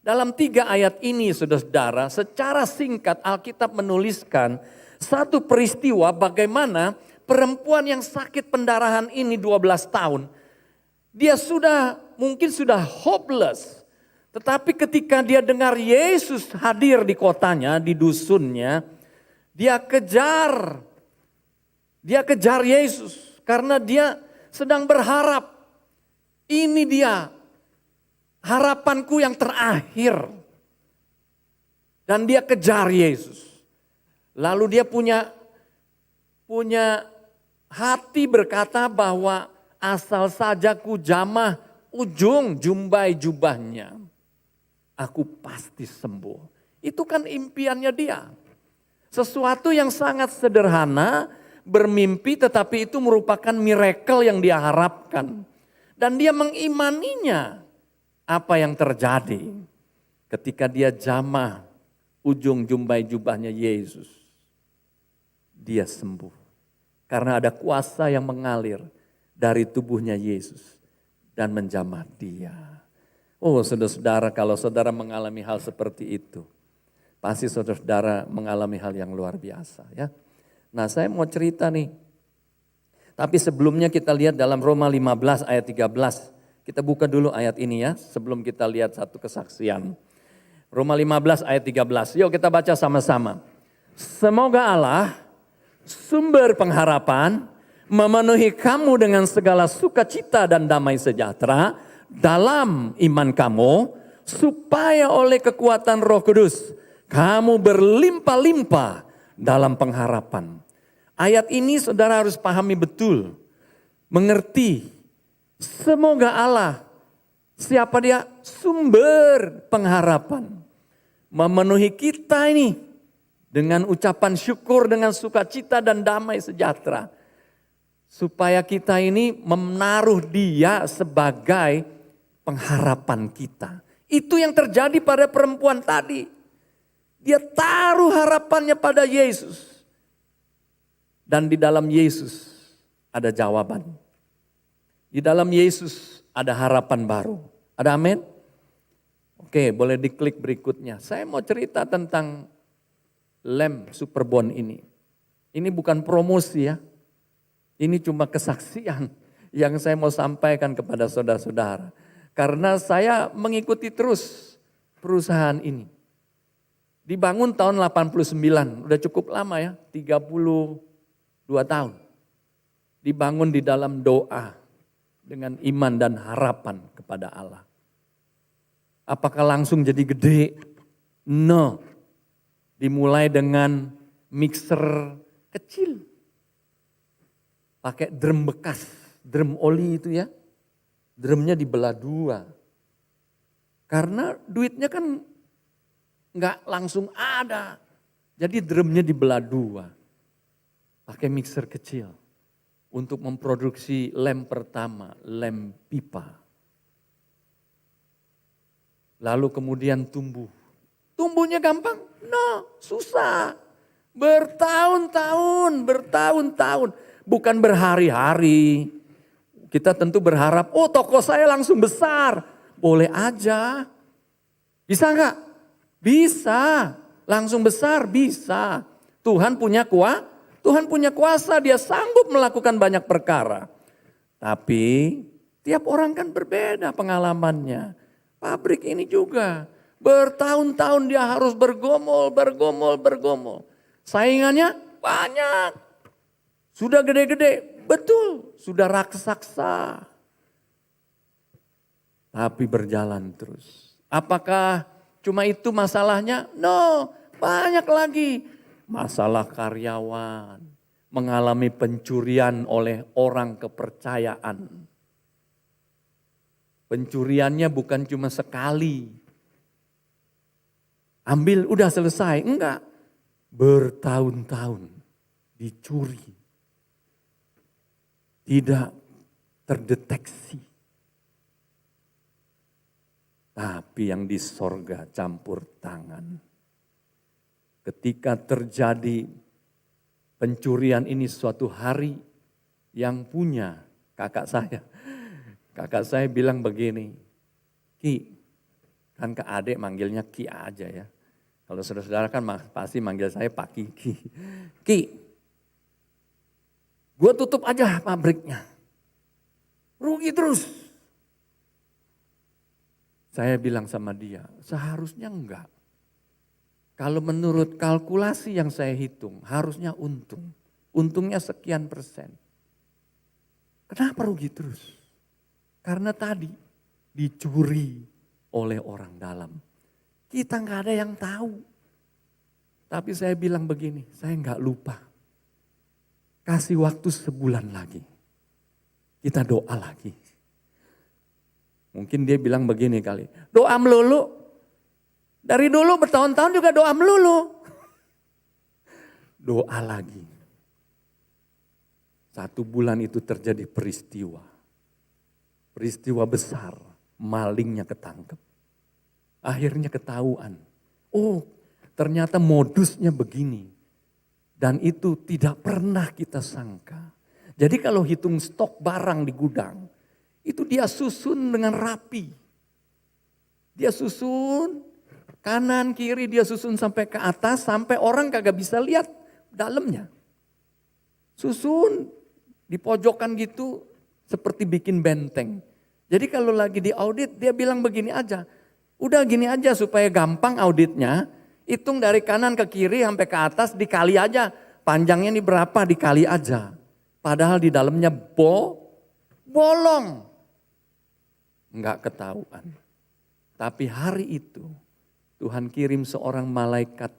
Dalam 3 ayat ini saudara-saudara, secara singkat Alkitab menuliskan satu peristiwa bagaimana perempuan yang sakit pendarahan ini 12 tahun. Dia mungkin sudah hopeless. Tetapi ketika dia dengar Yesus hadir di kotanya, di dusunnya, dia kejar Yesus karena dia sedang berharap. Ini dia harapanku yang terakhir. Dan dia kejar Yesus. Lalu dia punya hati berkata bahwa asal saja ku jamah ujung jumbai jubahnya, aku pasti sembuh. Itu kan impiannya dia. Sesuatu yang sangat sederhana, bermimpi tetapi itu merupakan miracle yang dia harapkan. Dan dia mengimaninya. Apa yang terjadi ketika dia jamah ujung jumbai jubahnya Yesus? Dia sembuh. Karena ada kuasa yang mengalir dari tubuhnya Yesus dan menjamah dia. Oh saudara-saudara, kalau saudara mengalami hal seperti itu, pasti saudara-saudara mengalami hal yang luar biasa ya. Nah saya mau cerita nih. Tapi sebelumnya kita lihat dalam Roma 15 ayat 13. Kita buka dulu ayat ini ya, sebelum kita lihat satu kesaksian. Roma 15 ayat 13, yuk kita baca sama-sama. Semoga Allah, sumber pengharapan, memenuhi kamu dengan segala sukacita dan damai sejahtera dalam iman kamu, supaya oleh kekuatan Roh Kudus, kamu berlimpah-limpah dalam pengharapan. Ayat ini saudara harus pahami betul, mengerti. Semoga Allah, siapa dia? Sumber pengharapan. Memenuhi kita ini dengan ucapan syukur, dengan sukacita dan damai sejahtera. Supaya kita ini menaruh dia sebagai pengharapan kita. Itu yang terjadi pada perempuan tadi. Dia taruh harapannya pada Yesus. Dan di dalam Yesus ada jawaban. Di dalam Yesus ada harapan baru. Ada amin? Oke, boleh diklik berikutnya. Saya mau cerita tentang lem Superbond ini. Ini bukan promosi ya. Ini cuma kesaksian yang saya mau sampaikan kepada saudara-saudara. Karena saya mengikuti terus perusahaan ini. Dibangun tahun 89, udah cukup lama ya, 32 tahun. Dibangun di dalam doa. Dengan iman dan harapan kepada Allah. Apakah langsung jadi gede? No. Dimulai dengan mixer kecil. Pakai drum bekas, drum oli itu ya. Drumnya dibelah 2. Karena duitnya kan nggak langsung ada. Jadi drumnya dibelah 2. Pakai mixer kecil. Untuk memproduksi lem pertama, lem pipa. lalu kemudian tumbuh. Tumbuhnya gampang? No, susah. Bertahun-tahun. Bukan berhari-hari. Kita tentu berharap, oh toko saya langsung besar. Boleh aja. Bisa enggak? Bisa. Langsung besar, bisa. Tuhan punya kuasa, dia sanggup melakukan banyak perkara. Tapi tiap orang kan berbeda pengalamannya. Pabrik ini juga bertahun-tahun dia harus bergumul. Saingannya banyak. Sudah gede-gede, betul, sudah raksasa. Tapi berjalan terus. Apakah cuma itu masalahnya? No, banyak lagi. Masalah karyawan, mengalami pencurian oleh orang kepercayaan. Pencuriannya bukan cuma sekali. Ambil udah selesai, enggak. Bertahun-tahun dicuri. Tidak terdeteksi. Tapi yang di sorga campur tangan. Ketika terjadi pencurian ini suatu hari, yang punya kakak saya. Kakak saya bilang begini, Ki, kan ke adik manggilnya Ki aja ya. Kalau saudara-saudara kan pasti manggil saya Pak Kiki. Ki, gue tutup aja pabriknya. Rugi terus. Saya bilang sama dia, seharusnya enggak. Kalau menurut kalkulasi yang saya hitung, harusnya untung. Untungnya sekian persen. Kenapa rugi terus? Karena tadi dicuri oleh orang dalam. Kita nggak ada yang tahu. Tapi saya bilang begini, saya nggak lupa. Kasih waktu sebulan lagi. Kita doa lagi. Mungkin dia bilang begini kali, doa melulu. Dari dulu bertahun-tahun juga doa melulu. Doa lagi. 1 bulan itu terjadi peristiwa. Peristiwa besar, malingnya ketangkep. Akhirnya ketahuan. Oh, ternyata modusnya begini. Dan itu tidak pernah kita sangka. Jadi kalau hitung stok barang di gudang, itu dia susun dengan rapi. Dia susun kanan kiri, dia susun sampai ke atas, sampai orang kagak bisa lihat dalamnya. Susun di pojokan gitu seperti bikin benteng. Jadi kalau lagi di audit dia bilang begini aja. Udah gini aja supaya gampang auditnya. Hitung dari kanan ke kiri sampai ke atas dikali aja. Panjangnya ini berapa dikali aja. Padahal di dalamnya bolong. Enggak ketahuan. Tapi hari itu Tuhan kirim seorang malaikat.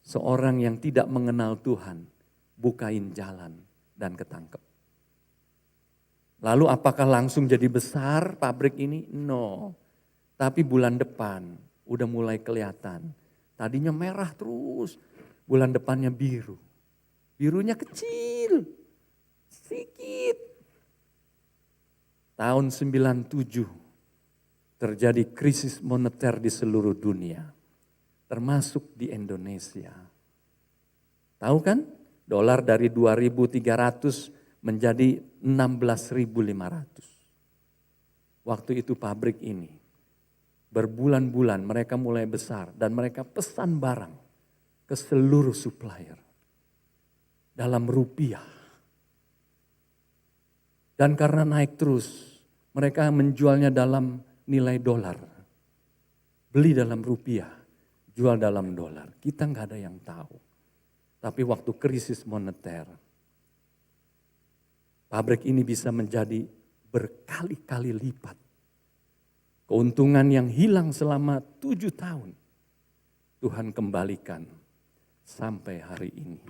Seorang yang tidak mengenal Tuhan. Bukain jalan dan ketangkep. Lalu apakah langsung jadi besar pabrik ini? No. Tapi bulan depan udah mulai kelihatan. Tadinya merah terus. Bulan depannya biru. Birunya kecil. Sedikit. Tahun 97 terjadi krisis moneter di seluruh dunia. Termasuk di Indonesia. Tahu kan? Dolar dari 2.300 menjadi 16.500. Waktu itu pabrik ini berbulan-bulan mereka mulai besar dan mereka pesan barang ke seluruh supplier dalam rupiah. Dan karena naik terus, mereka menjualnya dalam nilai dolar. Beli dalam rupiah, jual dalam dolar. Kita nggak ada yang tahu. Tapi waktu krisis moneter, pabrik ini bisa menjadi berkali-kali lipat. Keuntungan yang hilang selama 7 tahun, Tuhan kembalikan sampai hari ini.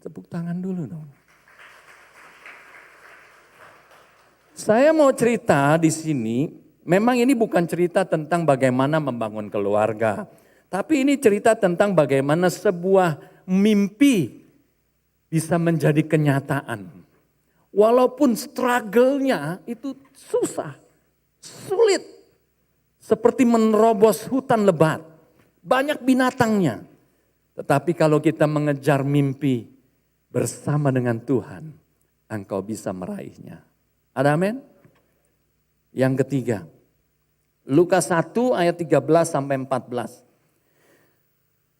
Tepuk tangan dulu dong. Saya mau cerita di sini, memang ini bukan cerita tentang bagaimana membangun keluarga. Tapi ini cerita tentang bagaimana sebuah mimpi bisa menjadi kenyataan. Walaupun struggle-nya itu susah. Sulit. Seperti menerobos hutan lebat. Banyak binatangnya. Tetapi kalau kita mengejar mimpi bersama dengan Tuhan, engkau bisa meraihnya. Ada amin? Yang ketiga, Lukas 1 ayat 13 sampai 14.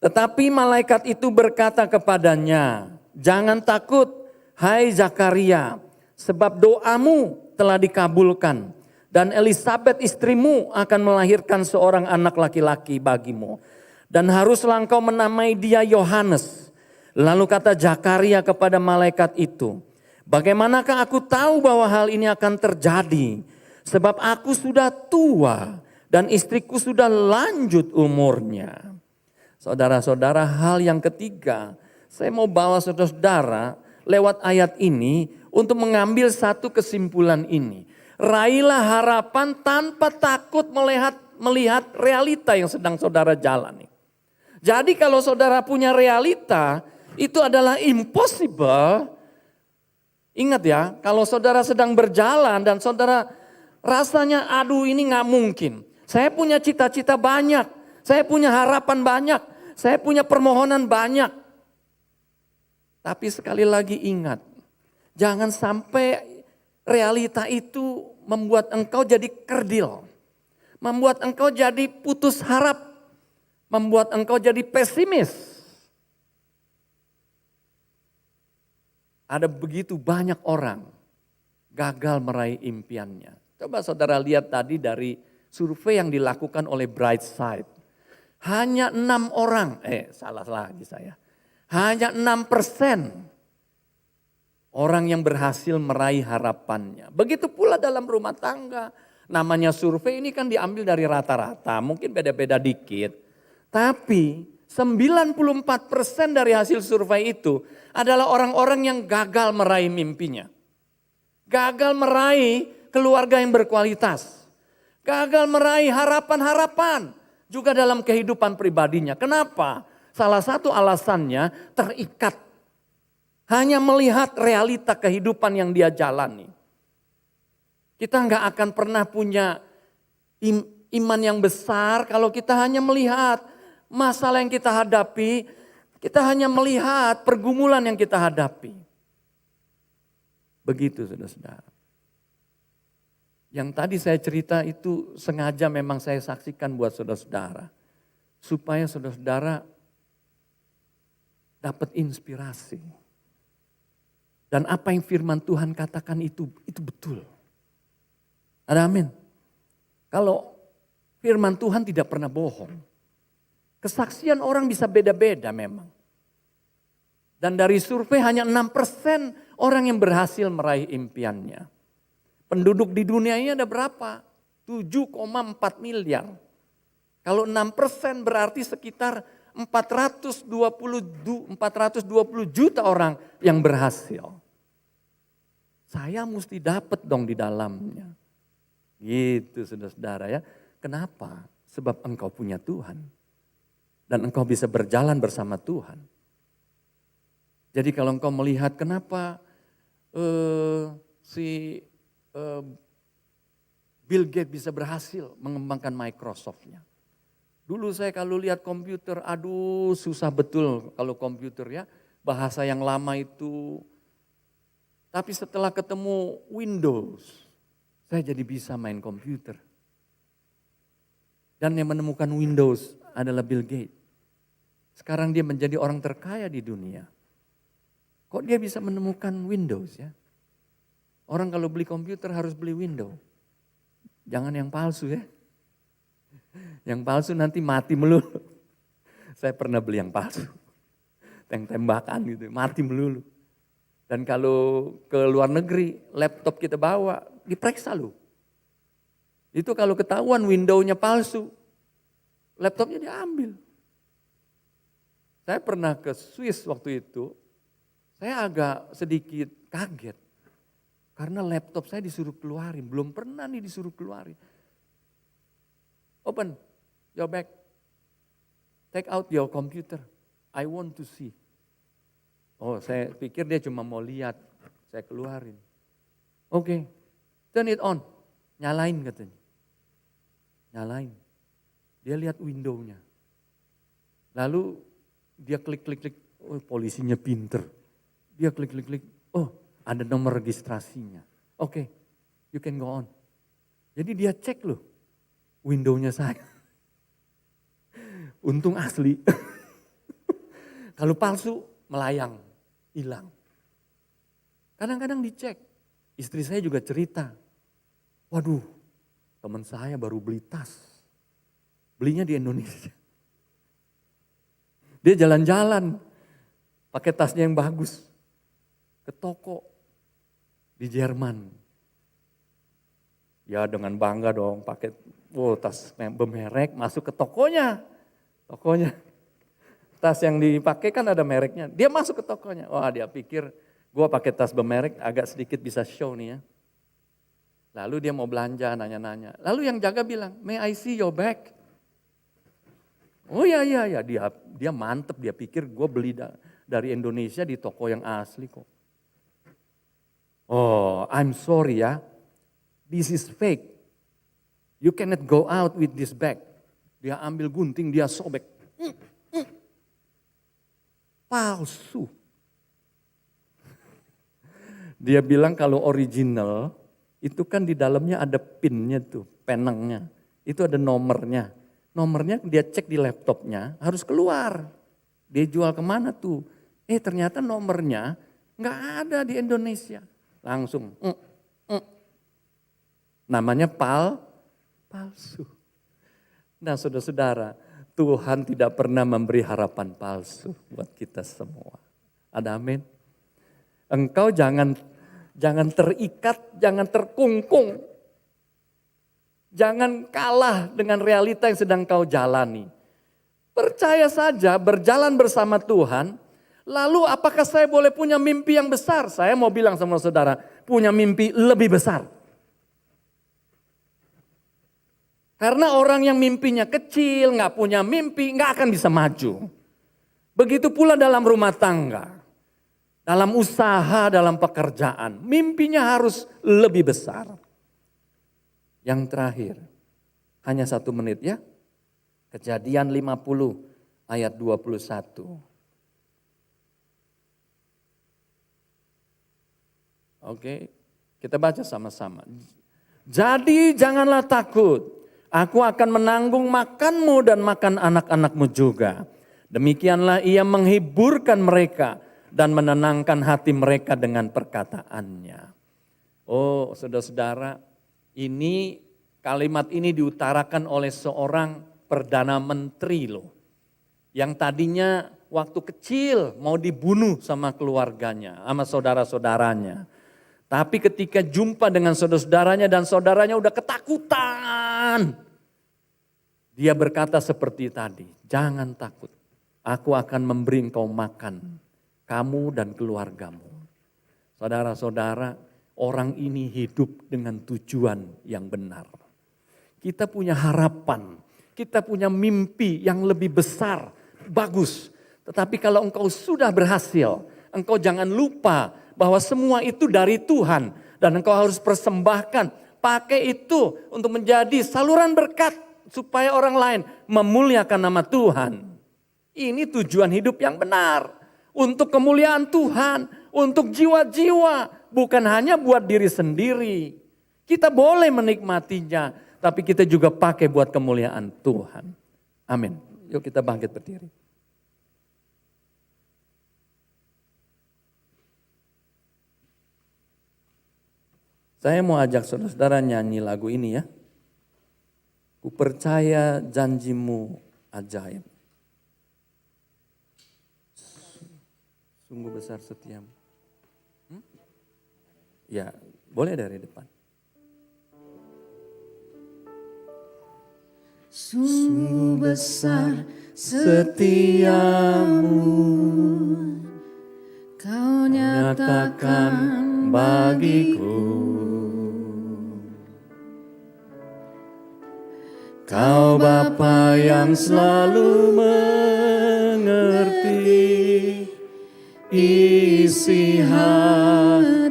Tetapi malaikat itu berkata kepadanya, jangan takut hai Zakaria, sebab doamu telah dikabulkan. Dan Elisabet istrimu akan melahirkan seorang anak laki-laki bagimu. Dan haruslah engkau menamai dia Yohanes. Lalu kata Zakaria kepada malaikat itu, bagaimanakah aku tahu bahwa hal ini akan terjadi? Sebab aku sudah tua dan istriku sudah lanjut umurnya. Saudara-saudara, hal yang ketiga, saya mau bawa saudara-saudara lewat ayat ini untuk mengambil satu kesimpulan ini. Raihlah harapan tanpa takut melihat realita yang sedang saudara jalani. Jadi kalau saudara punya realita, itu adalah impossible. Ingat ya, kalau saudara sedang berjalan dan saudara rasanya aduh ini gak mungkin. Saya punya cita-cita banyak, saya punya harapan banyak, saya punya permohonan banyak. Tapi sekali lagi ingat, jangan sampai realita itu membuat engkau jadi kerdil. Membuat engkau jadi putus harap. Membuat engkau jadi pesimis. Ada begitu banyak orang gagal meraih impiannya. Coba saudara lihat tadi dari survei yang dilakukan oleh Brightside. Hanya 6 orang, salah lagi saya. Hanya 6% orang yang berhasil meraih harapannya. Begitu pula dalam rumah tangga. Namanya survei ini kan diambil dari rata-rata, mungkin beda-beda dikit. Tapi 94% dari hasil survei itu adalah orang-orang yang gagal meraih mimpinya. Gagal meraih keluarga yang berkualitas. Gagal meraih harapan-harapan juga dalam kehidupan pribadinya. Kenapa? Salah satu alasannya terikat. Hanya melihat realita kehidupan yang dia jalani. Kita nggak akan pernah punya iman yang besar kalau kita hanya melihat masalah yang kita hadapi, kita hanya melihat pergumulan yang kita hadapi. Begitu saudara-saudara. Yang tadi saya cerita itu sengaja memang saya saksikan buat saudara-saudara. Supaya saudara-saudara dapat inspirasi. Dan apa yang firman Tuhan katakan itu betul. Ada amin. Kalau firman Tuhan tidak pernah bohong. Kesaksian orang bisa beda-beda memang. Dan dari survei hanya 6% orang yang berhasil meraih impiannya. Penduduk di dunia ini ada berapa? 7,4 miliar. Kalau 6% berarti sekitar 420 juta orang yang berhasil. Saya mesti dapat dong di dalamnya. Gitu saudara-saudara ya. Kenapa? Sebab engkau punya Tuhan. Dan engkau bisa berjalan bersama Tuhan. Jadi kalau engkau melihat kenapa Bill Gates bisa berhasil mengembangkan Microsoft-nya. Dulu saya kalau lihat komputer, aduh susah betul kalau komputer ya. Bahasa yang lama itu. Tapi setelah ketemu Windows, saya jadi bisa main komputer. Dan yang menemukan Windows adalah Bill Gates. Sekarang dia menjadi orang terkaya di dunia. Kok dia bisa menemukan Windows ya? Orang kalau beli komputer harus beli Windows. Jangan yang palsu ya. Yang palsu nanti mati melulu. Saya pernah beli yang palsu. Tembakan gitu, mati melulu. Dan kalau ke luar negeri, laptop kita bawa, diperiksa loh. Itu kalau ketahuan Windows-nya palsu, laptopnya diambil. Saya pernah ke Swiss waktu itu, saya agak sedikit kaget. Karena laptop saya disuruh keluarin, belum pernah nih disuruh keluarin. Open your bag, take out your computer, I want to see. Oh saya pikir dia cuma mau lihat, saya keluarin. Oke, turn it on, nyalain katanya. nyalain. Dia lihat window-nya. Lalu dia klik, oh polisinya pinter. Dia klik, oh ada nomor registrasinya. Oke, you can go on. Jadi dia cek loh window-nya saya. Untung asli. Kalau palsu melayang, hilang. Kadang-kadang dicek. Istri saya juga cerita. Waduh, teman saya baru beli tas. Belinya di Indonesia. Dia jalan-jalan pakai tasnya yang bagus. Ke toko di Jerman. Ya dengan bangga dong pakai tas bermerek masuk ke tokonya. Tas yang dipakai kan ada mereknya. Dia masuk ke tokonya. Wah dia pikir gue pakai tas bermerek agak sedikit bisa show nih ya. Lalu dia mau belanja, nanya-nanya. Lalu yang jaga bilang, may I see your bag? Oh iya, dia mantep, dia pikir gue beli dari Indonesia di toko yang asli kok. Oh, I'm sorry ya, this is fake. You cannot go out with this bag. Dia ambil gunting, dia sobek. Palsu. Dia bilang kalau original, itu kan di dalamnya ada pinnya tuh, penengnya. Itu ada nomornya. Nomornya dia cek di laptopnya harus keluar. Dia jual kemana tuh? Ternyata nomornya nggak ada di Indonesia. Langsung. Namanya palsu. Nah saudara-saudara, Tuhan tidak pernah memberi harapan palsu buat kita semua. Ada amin? Engkau jangan terikat, jangan terkungkung. Jangan kalah dengan realita yang sedang kau jalani. Percaya saja berjalan bersama Tuhan. Lalu apakah saya boleh punya mimpi yang besar? Saya mau bilang sama saudara, punya mimpi lebih besar. Karena orang yang mimpinya kecil, gak punya mimpi, gak akan bisa maju. Begitu pula dalam rumah tangga. Dalam usaha, dalam pekerjaan. Mimpinya harus lebih besar. Yang terakhir, hanya 1 menit ya. Kejadian 50 ayat 21. Oke, kita baca sama-sama. Jadi janganlah takut, aku akan menanggung makanmu dan makan anak-anakmu juga. Demikianlah ia menghiburkan mereka dan menenangkan hati mereka dengan perkataannya. Oh saudara-saudara, ini kalimat ini diutarakan oleh seorang Perdana Menteri loh. Yang tadinya waktu kecil mau dibunuh sama keluarganya, sama saudara-saudaranya. Tapi ketika jumpa dengan saudara-saudaranya dan saudaranya udah ketakutan. Dia berkata seperti tadi, jangan takut, aku akan memberi engkau makan, kamu dan keluargamu. Saudara-saudara, orang ini hidup dengan tujuan yang benar. Kita punya harapan, kita punya mimpi yang lebih besar, bagus. Tetapi kalau engkau sudah berhasil, engkau jangan lupa bahwa semua itu dari Tuhan. Dan engkau harus persembahkan, pakai itu untuk menjadi saluran berkat supaya orang lain memuliakan nama Tuhan. Ini tujuan hidup yang benar. Untuk kemuliaan Tuhan, untuk jiwa-jiwa. Bukan hanya buat diri sendiri. Kita boleh menikmatinya, tapi kita juga pakai buat kemuliaan Tuhan. Amin. Yuk kita bangkit berdiri. Saya mau ajak saudara-saudara nyanyi lagu ini ya. Ku percaya janjimu ajaib. Sungguh besar setiamu. Ya, boleh dari depan. Sungguh besar setiamu, kau nyatakan bagiku. Kau Bapa yang selalu mengerti isi hatiku.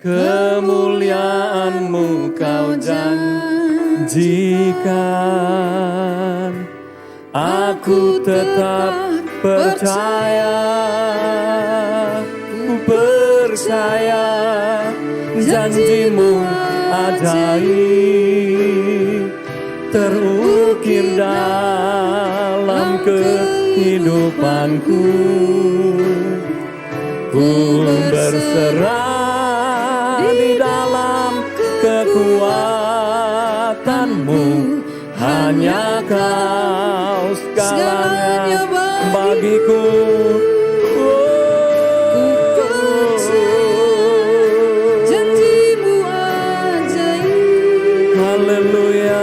Kemuliaan berikan. Aku tetap percaya, ku percaya janjimu ajaib terukir dalam kehidupanku. Ku berserah di dalam kekuatanmu, hanya Kau segalanya bagiku. Janjimu ajaib, Haleluya.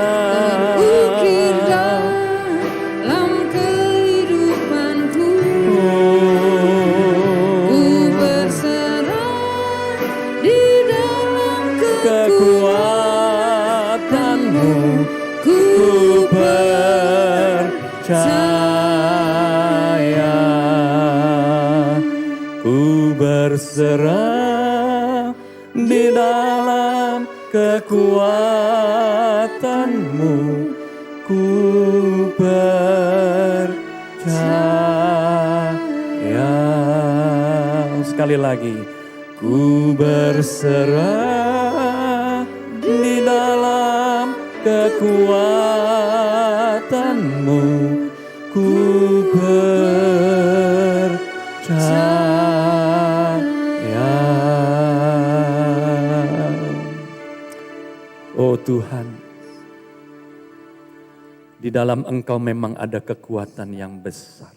terukir dalam kehidupanku. Ku berserah di dalam Kekuatanmu ku percaya, ku berserah di dalam kekuatanmu, ku percaya. Sekali lagi, ku berserah di dalam kekuatanmu, ku percaya. Oh Tuhan, di dalam Engkau memang ada kekuatan yang besar.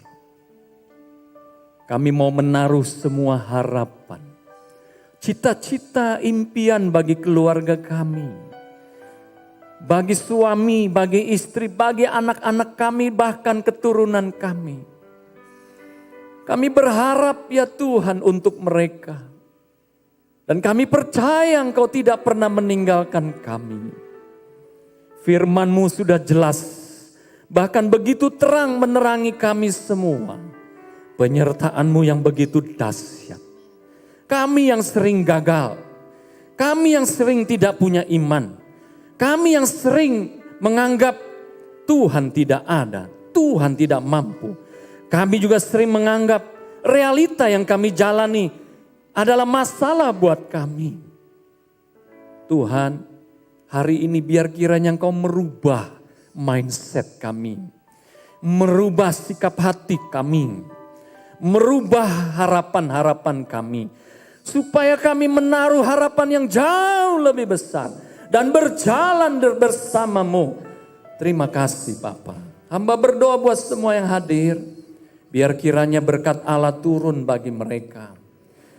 Kami mau menaruh semua harapan, cita-cita, impian bagi keluarga kami, bagi suami, bagi istri, bagi anak-anak kami, bahkan keturunan kami. Kami berharap ya Tuhan untuk mereka. Dan kami percaya Engkau tidak pernah meninggalkan kami. Firman-Mu sudah jelas, bahkan begitu terang menerangi kami semua. Penyertaan-Mu yang begitu dahsyat. Kami yang sering gagal, kami yang sering tidak punya iman, kami yang sering menganggap Tuhan tidak ada, Tuhan tidak mampu. Kami juga sering menganggap realita yang kami jalani adalah masalah buat kami. Tuhan, hari ini biar kiranya Engkau merubah mindset kami, merubah sikap hati kami, merubah harapan-harapan kami, supaya kami menaruh harapan yang jauh lebih besar dan berjalan bersama-Mu. Terima kasih Bapa. Hamba berdoa buat semua yang hadir, biar kiranya berkat Allah turun bagi mereka.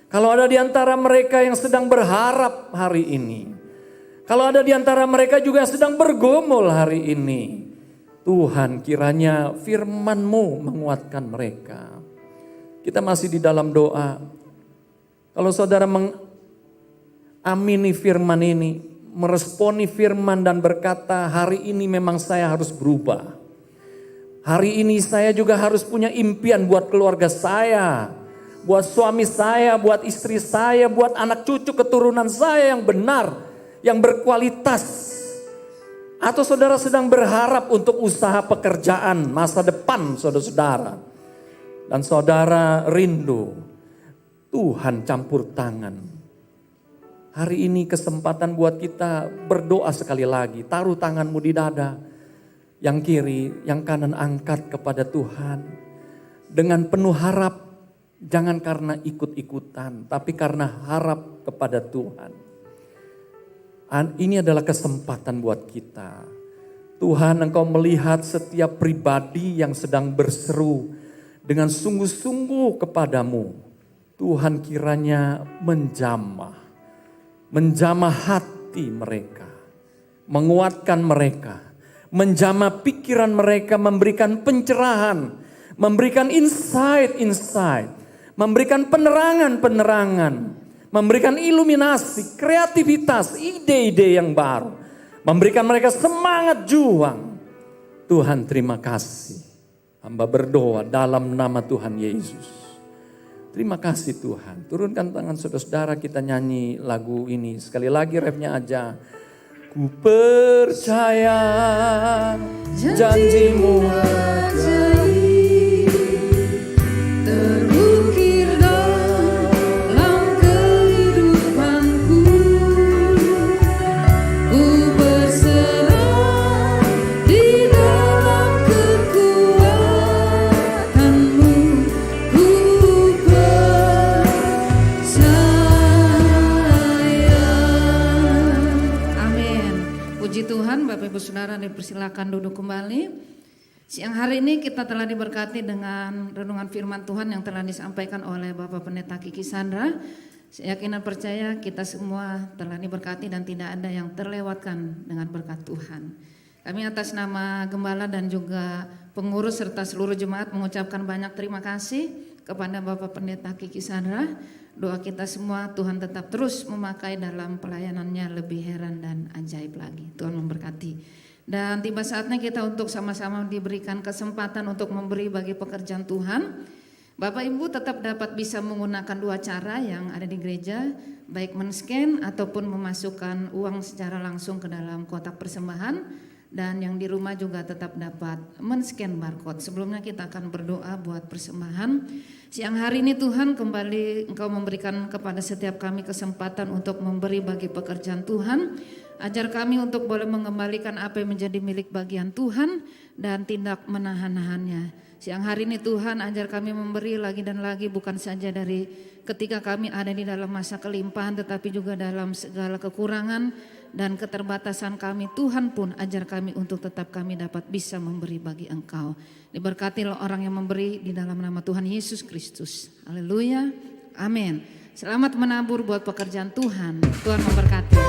Kalau ada di antara mereka yang sedang berharap hari ini, kalau ada di antara mereka juga yang sedang bergumul hari ini, Tuhan kiranya firman-Mu menguatkan mereka. Kita masih di dalam doa. Kalau saudara mengamini firman ini, meresponi firman dan berkata, hari ini memang saya harus berubah. Hari ini saya juga harus punya impian buat keluarga saya, buat suami saya, buat istri saya, buat anak cucu keturunan saya yang benar, yang berkualitas. Atau saudara sedang berharap untuk usaha pekerjaan masa depan saudara-saudara. Dan saudara rindu Tuhan campur tangan. Hari ini kesempatan buat kita berdoa sekali lagi. Taruh tanganmu di dada. Yang kiri, yang kanan angkat kepada Tuhan. Dengan penuh harap. Jangan karena ikut-ikutan. Tapi karena harap kepada Tuhan. Ini adalah kesempatan buat kita. Tuhan, Engkau melihat setiap pribadi yang sedang berseru dengan sungguh-sungguh kepadamu. Tuhan kiranya menjamah hati mereka, menguatkan mereka, menjamah pikiran mereka, memberikan pencerahan, memberikan insight, memberikan penerangan, memberikan iluminasi, kreativitas, ide-ide yang baru, memberikan mereka semangat juang. Tuhan terima kasih. Hamba berdoa dalam nama Tuhan Yesus. Terima kasih Tuhan. Turunkan tangan saudara-saudara, kita nyanyi lagu ini. Sekali lagi refnya aja. Ku percaya janjimu ajaib terukir dalam kehidupanku. Ku berserah di dalam kekuatanmu. Ku percaya. Amin. Puji Tuhan, Bapak Ibu Saudara dipersilakan duduk kembali. Siang hari ini kita telah diberkati dengan renungan firman Tuhan yang telah disampaikan oleh Bapak Pendeta Kiki Sandra. Saya yakin dan percaya kita semua telah diberkati dan tidak ada yang terlewatkan dengan berkat Tuhan. Kami atas nama Gembala dan juga pengurus serta seluruh jemaat mengucapkan banyak terima kasih kepada Bapak Pendeta Kiki Sandra. Doa kita semua Tuhan tetap terus memakai dalam pelayanannya lebih heran dan ajaib lagi. Tuhan memberkati. Dan tiba saatnya kita untuk sama-sama diberikan kesempatan untuk memberi bagi pekerjaan Tuhan. Bapak Ibu tetap dapat bisa menggunakan dua cara yang ada di gereja, baik men-scan ataupun memasukkan uang secara langsung ke dalam kotak persembahan. Dan yang di rumah juga tetap dapat men-scan barcode. Sebelumnya kita akan berdoa buat persembahan. Siang hari ini Tuhan kembali Engkau memberikan kepada setiap kami kesempatan untuk memberi bagi pekerjaan Tuhan. Ajar kami untuk boleh mengembalikan apa yang menjadi milik bagian Tuhan dan tindak menahan-nahannya. Siang hari ini Tuhan ajar kami memberi lagi dan lagi, bukan saja dari ketika kami ada di dalam masa kelimpahan, tetapi juga dalam segala kekurangan dan keterbatasan kami. Tuhan pun ajar kami untuk tetap kami dapat bisa memberi bagi Engkau. Diberkatilah orang yang memberi di dalam nama Tuhan Yesus Kristus. Haleluya. Amin. Selamat menabur buat pekerjaan Tuhan. Tuhan memberkati.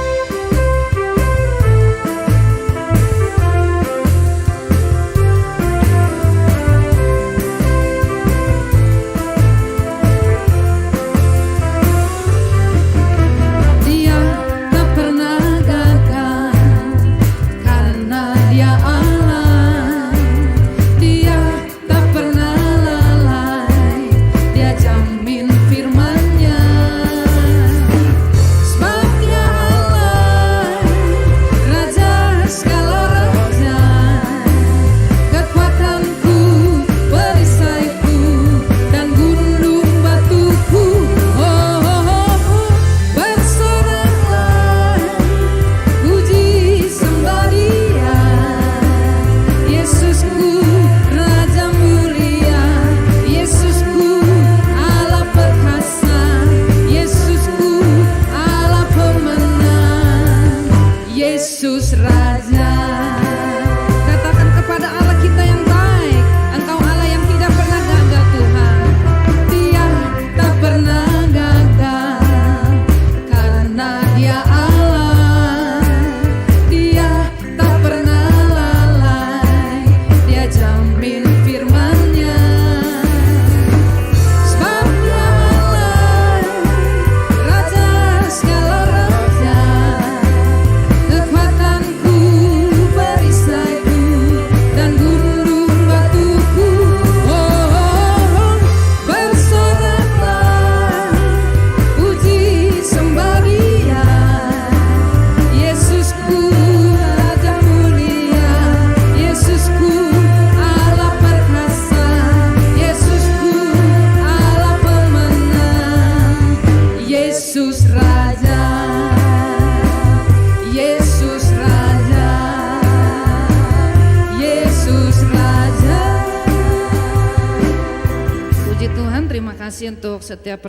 Untuk setiap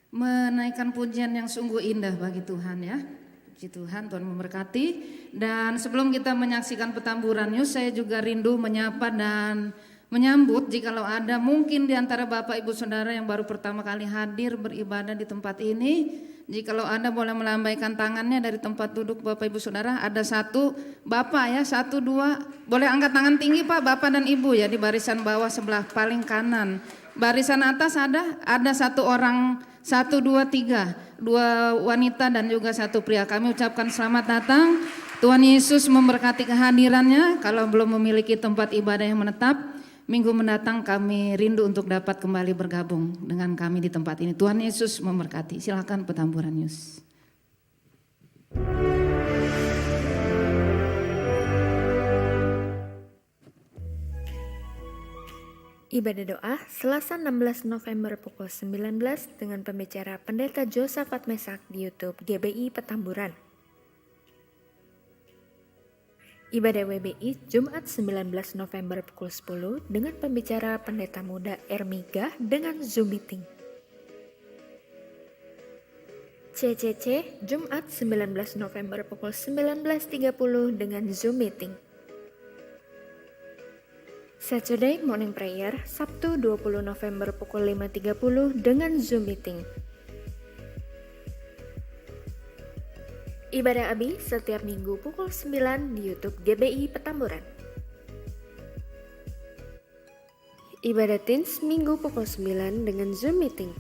menaikkan pujian yang sungguh indah bagi Tuhan ya. Puji Tuhan, Tuhan memberkati. Dan sebelum kita menyaksikan petamburan news, saya juga rindu menyapa dan menyambut jikalau ada mungkin di antara Bapak Ibu Saudara yang baru pertama kali hadir beribadah di tempat ini. Jikalau Anda boleh melambaikan tangannya dari tempat duduk Bapak Ibu Saudara. Ada satu Bapak ya, 1, 2. Boleh angkat tangan tinggi Pak, Bapak dan Ibu ya, di barisan bawah sebelah paling kanan. Barisan atas ada 1 orang, 1, 2, 3. 2 wanita dan juga 1 pria. Kami ucapkan selamat datang. Tuhan Yesus memberkati kehadirannya. Kalau belum memiliki tempat ibadah yang menetap, minggu mendatang kami rindu untuk dapat kembali bergabung dengan kami di tempat ini. Tuhan Yesus memberkati. Silakan petamburan news. Ibadah doa Selasa 16 November pukul 19 dengan pembicara Pendeta Josafat Mesak di YouTube GBI Petamburan. Ibadah WBI Jumat 19 November pukul 10 dengan pembicara Pendeta Muda Ermiga dengan Zoom Meeting. CCC Jumat 19 November pukul 19.30 dengan Zoom Meeting. Saturday Morning Prayer Sabtu 20 November pukul 5.30 dengan Zoom Meeting. Ibadah Abi setiap minggu pukul 9 di YouTube GBI Petamburan. Ibadah Teens minggu pukul 9 dengan Zoom Meeting.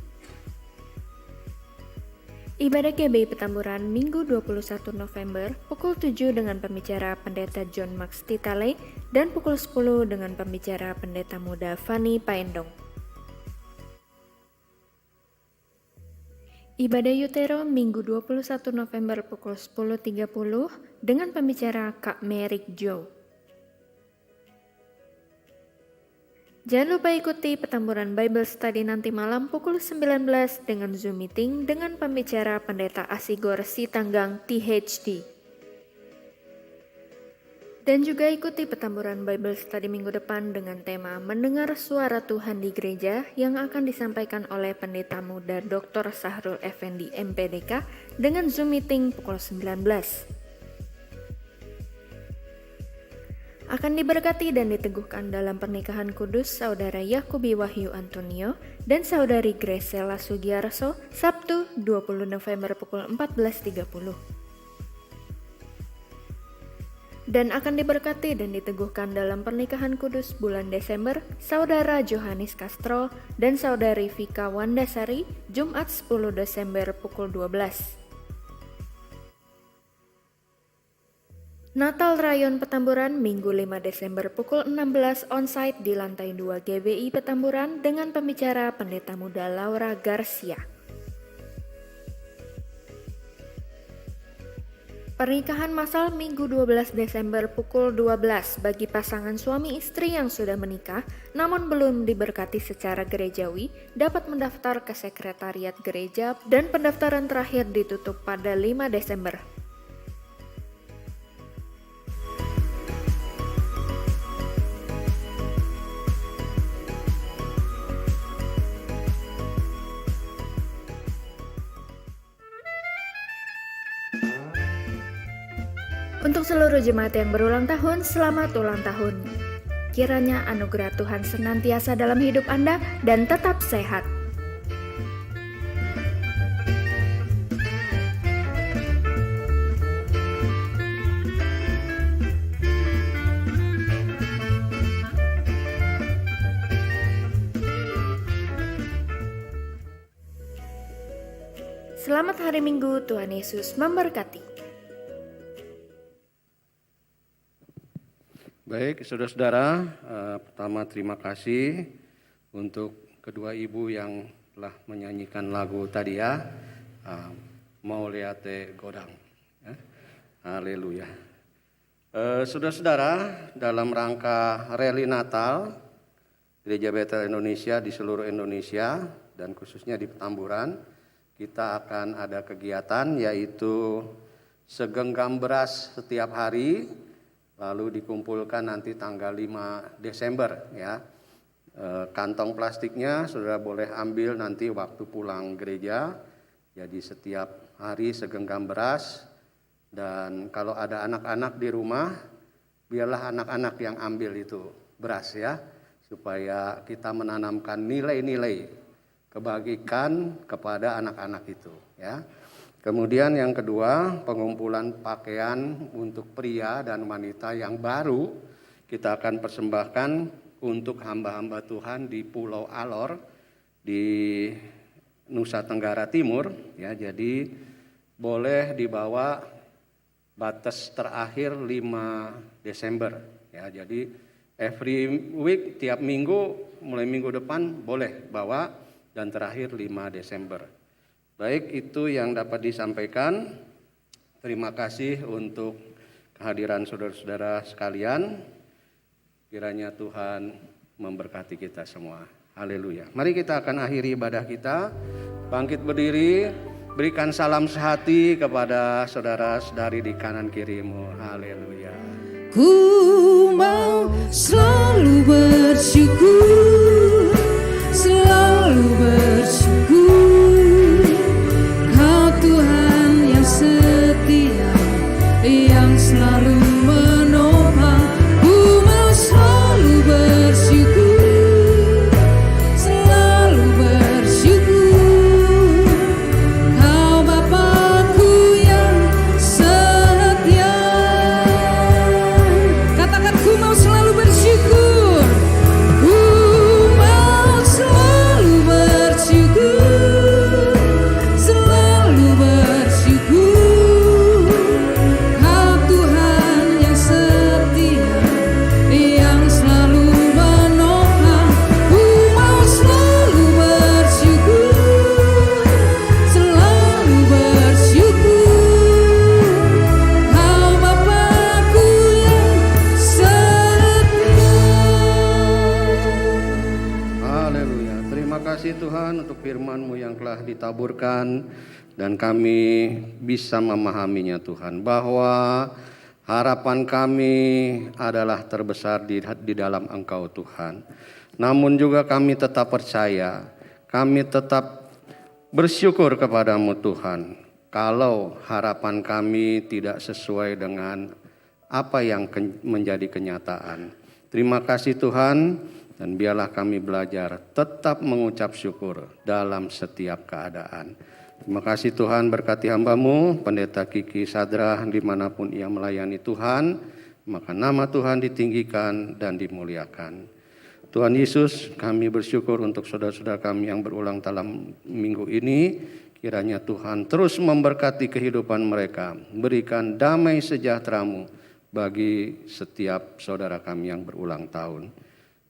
Ibadah GBI Petamburan Minggu 21 November pukul 7 dengan pembicara Pendeta John Max Titale dan pukul 10 dengan pembicara Pendeta Muda Fani Paendong. Ibadah Yutero Minggu 21 November pukul 10.30 dengan pembicara Kak Merik Jo. Jangan lupa ikuti Petamburan Bible Study nanti malam pukul 19 dengan Zoom Meeting dengan pembicara Pendeta Asigor Sitanggang THD. Dan juga ikuti Petamburan Bible Study minggu depan dengan tema Mendengar Suara Tuhan di Gereja yang akan disampaikan oleh Pendeta Muda Dr. Sahrul Effendi MPDK dengan Zoom Meeting pukul 19. Akan diberkati dan diteguhkan dalam pernikahan kudus Saudara Yakubi Wahyu Antonio dan Saudari Gresela Sugiarso Sabtu 20 November pukul 14.30. Dan akan diberkati dan diteguhkan dalam pernikahan kudus bulan Desember Saudara Johannes Castro dan Saudari Vika Wandasari Jumat 10 Desember pukul 12. Natal Rayon Petamburan Minggu 5 Desember pukul 16 onsite di lantai 2 GBI Petamburan dengan pembicara Pendeta Muda Laura Garcia. Pernikahan massal Minggu 12 Desember pukul 12 bagi pasangan suami istri yang sudah menikah namun belum diberkati secara gerejawi dapat mendaftar ke sekretariat gereja dan pendaftaran terakhir ditutup pada 5 Desember. Untuk seluruh jemaat yang berulang tahun, selamat ulang tahun. Kiranya anugerah Tuhan senantiasa dalam hidup Anda dan tetap sehat. Selamat hari Minggu, Tuhan Yesus memberkati. Baik, saudara-saudara, pertama terima kasih untuk kedua ibu yang telah menyanyikan lagu tadi ya, Mau Liate Godang. Haleluya. Saudara-saudara, dalam rangka rally Natal, Gereja Betel Indonesia di seluruh Indonesia dan khususnya di Petamburan, kita akan ada kegiatan yaitu segenggam beras setiap hari, lalu dikumpulkan nanti tanggal 5 Desember ya. Kantong plastiknya saudara boleh ambil nanti waktu pulang gereja. Jadi setiap hari segenggam beras, dan kalau ada anak-anak di rumah, biarlah anak-anak yang ambil itu beras ya, supaya kita menanamkan nilai-nilai kebajikan kepada anak-anak itu ya. Kemudian yang kedua, pengumpulan pakaian untuk pria dan wanita yang baru kita akan persembahkan untuk hamba-hamba Tuhan di Pulau Alor di Nusa Tenggara Timur ya. Jadi boleh dibawa batas terakhir 5 Desember ya. Jadi every week tiap minggu mulai minggu depan boleh bawa dan terakhir 5 Desember. Baik, itu yang dapat disampaikan. Terima kasih untuk kehadiran saudara-saudara sekalian. Kiranya Tuhan memberkati kita semua. Haleluya. Mari kita akan akhiri ibadah kita. Bangkit berdiri, berikan salam sehati kepada saudara-saudari di kanan kirimu. Haleluya. Ku mau selalu bersyukur, selalu bersyukur. Kau Tuhan yang setia, yang selalu menopang. Ku mau selalu bersyukur, selalu bersyukur. Kau Bapakku yang setia. Katakan ku mau selalu bersyukur. Ku mau selalu bersyukur, selalu bersyukur. Kau Tuhan yang setia, yang selalu menopang. Ku mau selalu bersyukur, selalu bersyukur. Kau Bapakku yang setia. Haleluya. Terima kasih Tuhan untuk firman-Mu yang telah ditaburkan dan kami bisa memahaminya Tuhan, bahwa harapan kami adalah terbesar di dalam Engkau Tuhan. Namun juga kami tetap percaya, kami tetap bersyukur kepadamu Tuhan, kalau harapan kami tidak sesuai dengan apa yang menjadi kenyataan. Terima kasih Tuhan, dan biarlah kami belajar tetap mengucap syukur dalam setiap keadaan. Terima kasih Tuhan, berkati hamba-Mu, Pendeta Kiki Sadra, dimanapun ia melayani Tuhan, maka nama Tuhan ditinggikan dan dimuliakan. Tuhan Yesus, kami bersyukur untuk saudara-saudara kami yang berulang dalam minggu ini. Kiranya Tuhan terus memberkati kehidupan mereka, berikan damai sejahtera-Mu bagi setiap saudara kami yang berulang tahun.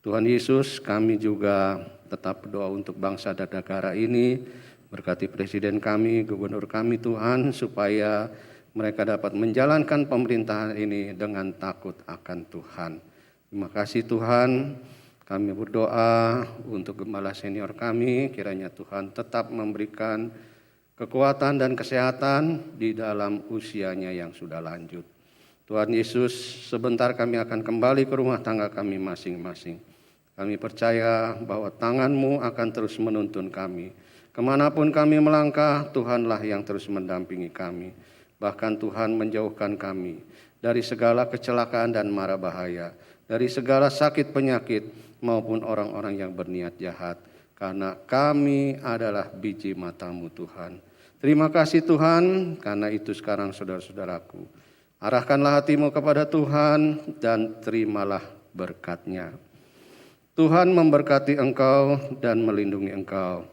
Tuhan Yesus, kami juga tetap berdoa untuk bangsa dan negara ini. Berkati presiden kami, gubernur kami Tuhan, supaya mereka dapat menjalankan pemerintahan ini dengan takut akan Tuhan. Terima kasih Tuhan, kami berdoa untuk gembala senior kami, kiranya Tuhan tetap memberikan kekuatan dan kesehatan di dalam usianya yang sudah lanjut. Tuhan Yesus, sebentar kami akan kembali ke rumah tangga kami masing-masing. Kami percaya bahwa tangan-Mu akan terus menuntun kami. Kemanapun kami melangkah, Tuhanlah yang terus mendampingi kami. Bahkan Tuhan menjauhkan kami dari segala kecelakaan dan mara bahaya, dari segala sakit penyakit maupun orang-orang yang berniat jahat. Karena kami adalah biji mata-Mu Tuhan. Terima kasih Tuhan, karena itu sekarang saudara-saudaraku, arahkanlah hatimu kepada Tuhan dan terimalah berkat-Nya. Tuhan memberkati engkau dan melindungi engkau.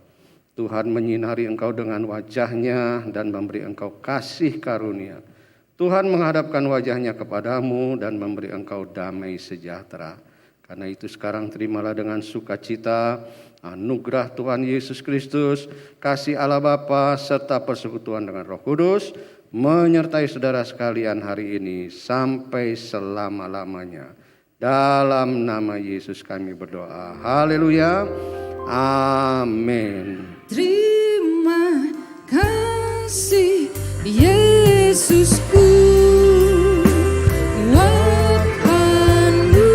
Tuhan menyinari engkau dengan wajah-Nya dan memberi engkau kasih karunia. Tuhan menghadapkan wajah-Nya kepadamu dan memberi engkau damai sejahtera. Karena itu sekarang terimalah dengan sukacita anugerah Tuhan Yesus Kristus, kasih Allah Bapa serta persekutuan dengan Roh Kudus menyertai saudara sekalian hari ini sampai selama-lamanya. Dalam nama Yesus kami berdoa. Haleluya. Amin. Terima kasih Yesusku, buat anugerah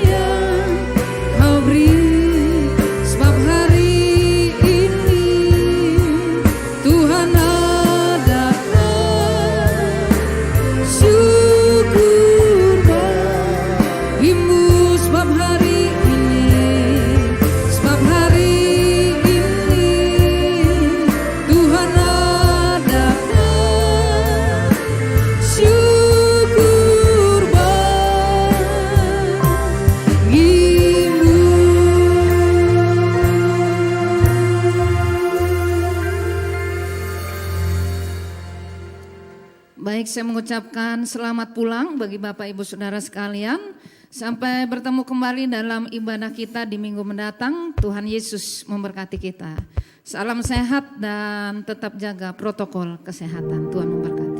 yang Kau beri, sebab hari ini Tuhan adalah syukur bagimu, sebab hari ini Tuhan adalah syukur bagimu. Baik, saya mengucapkan selamat pulang bagi Bapak Ibu Saudara sekalian. Sampai bertemu kembali dalam ibadah kita di minggu mendatang. Tuhan Yesus memberkati kita. Salam sehat dan tetap jaga protokol kesehatan. Tuhan memberkati.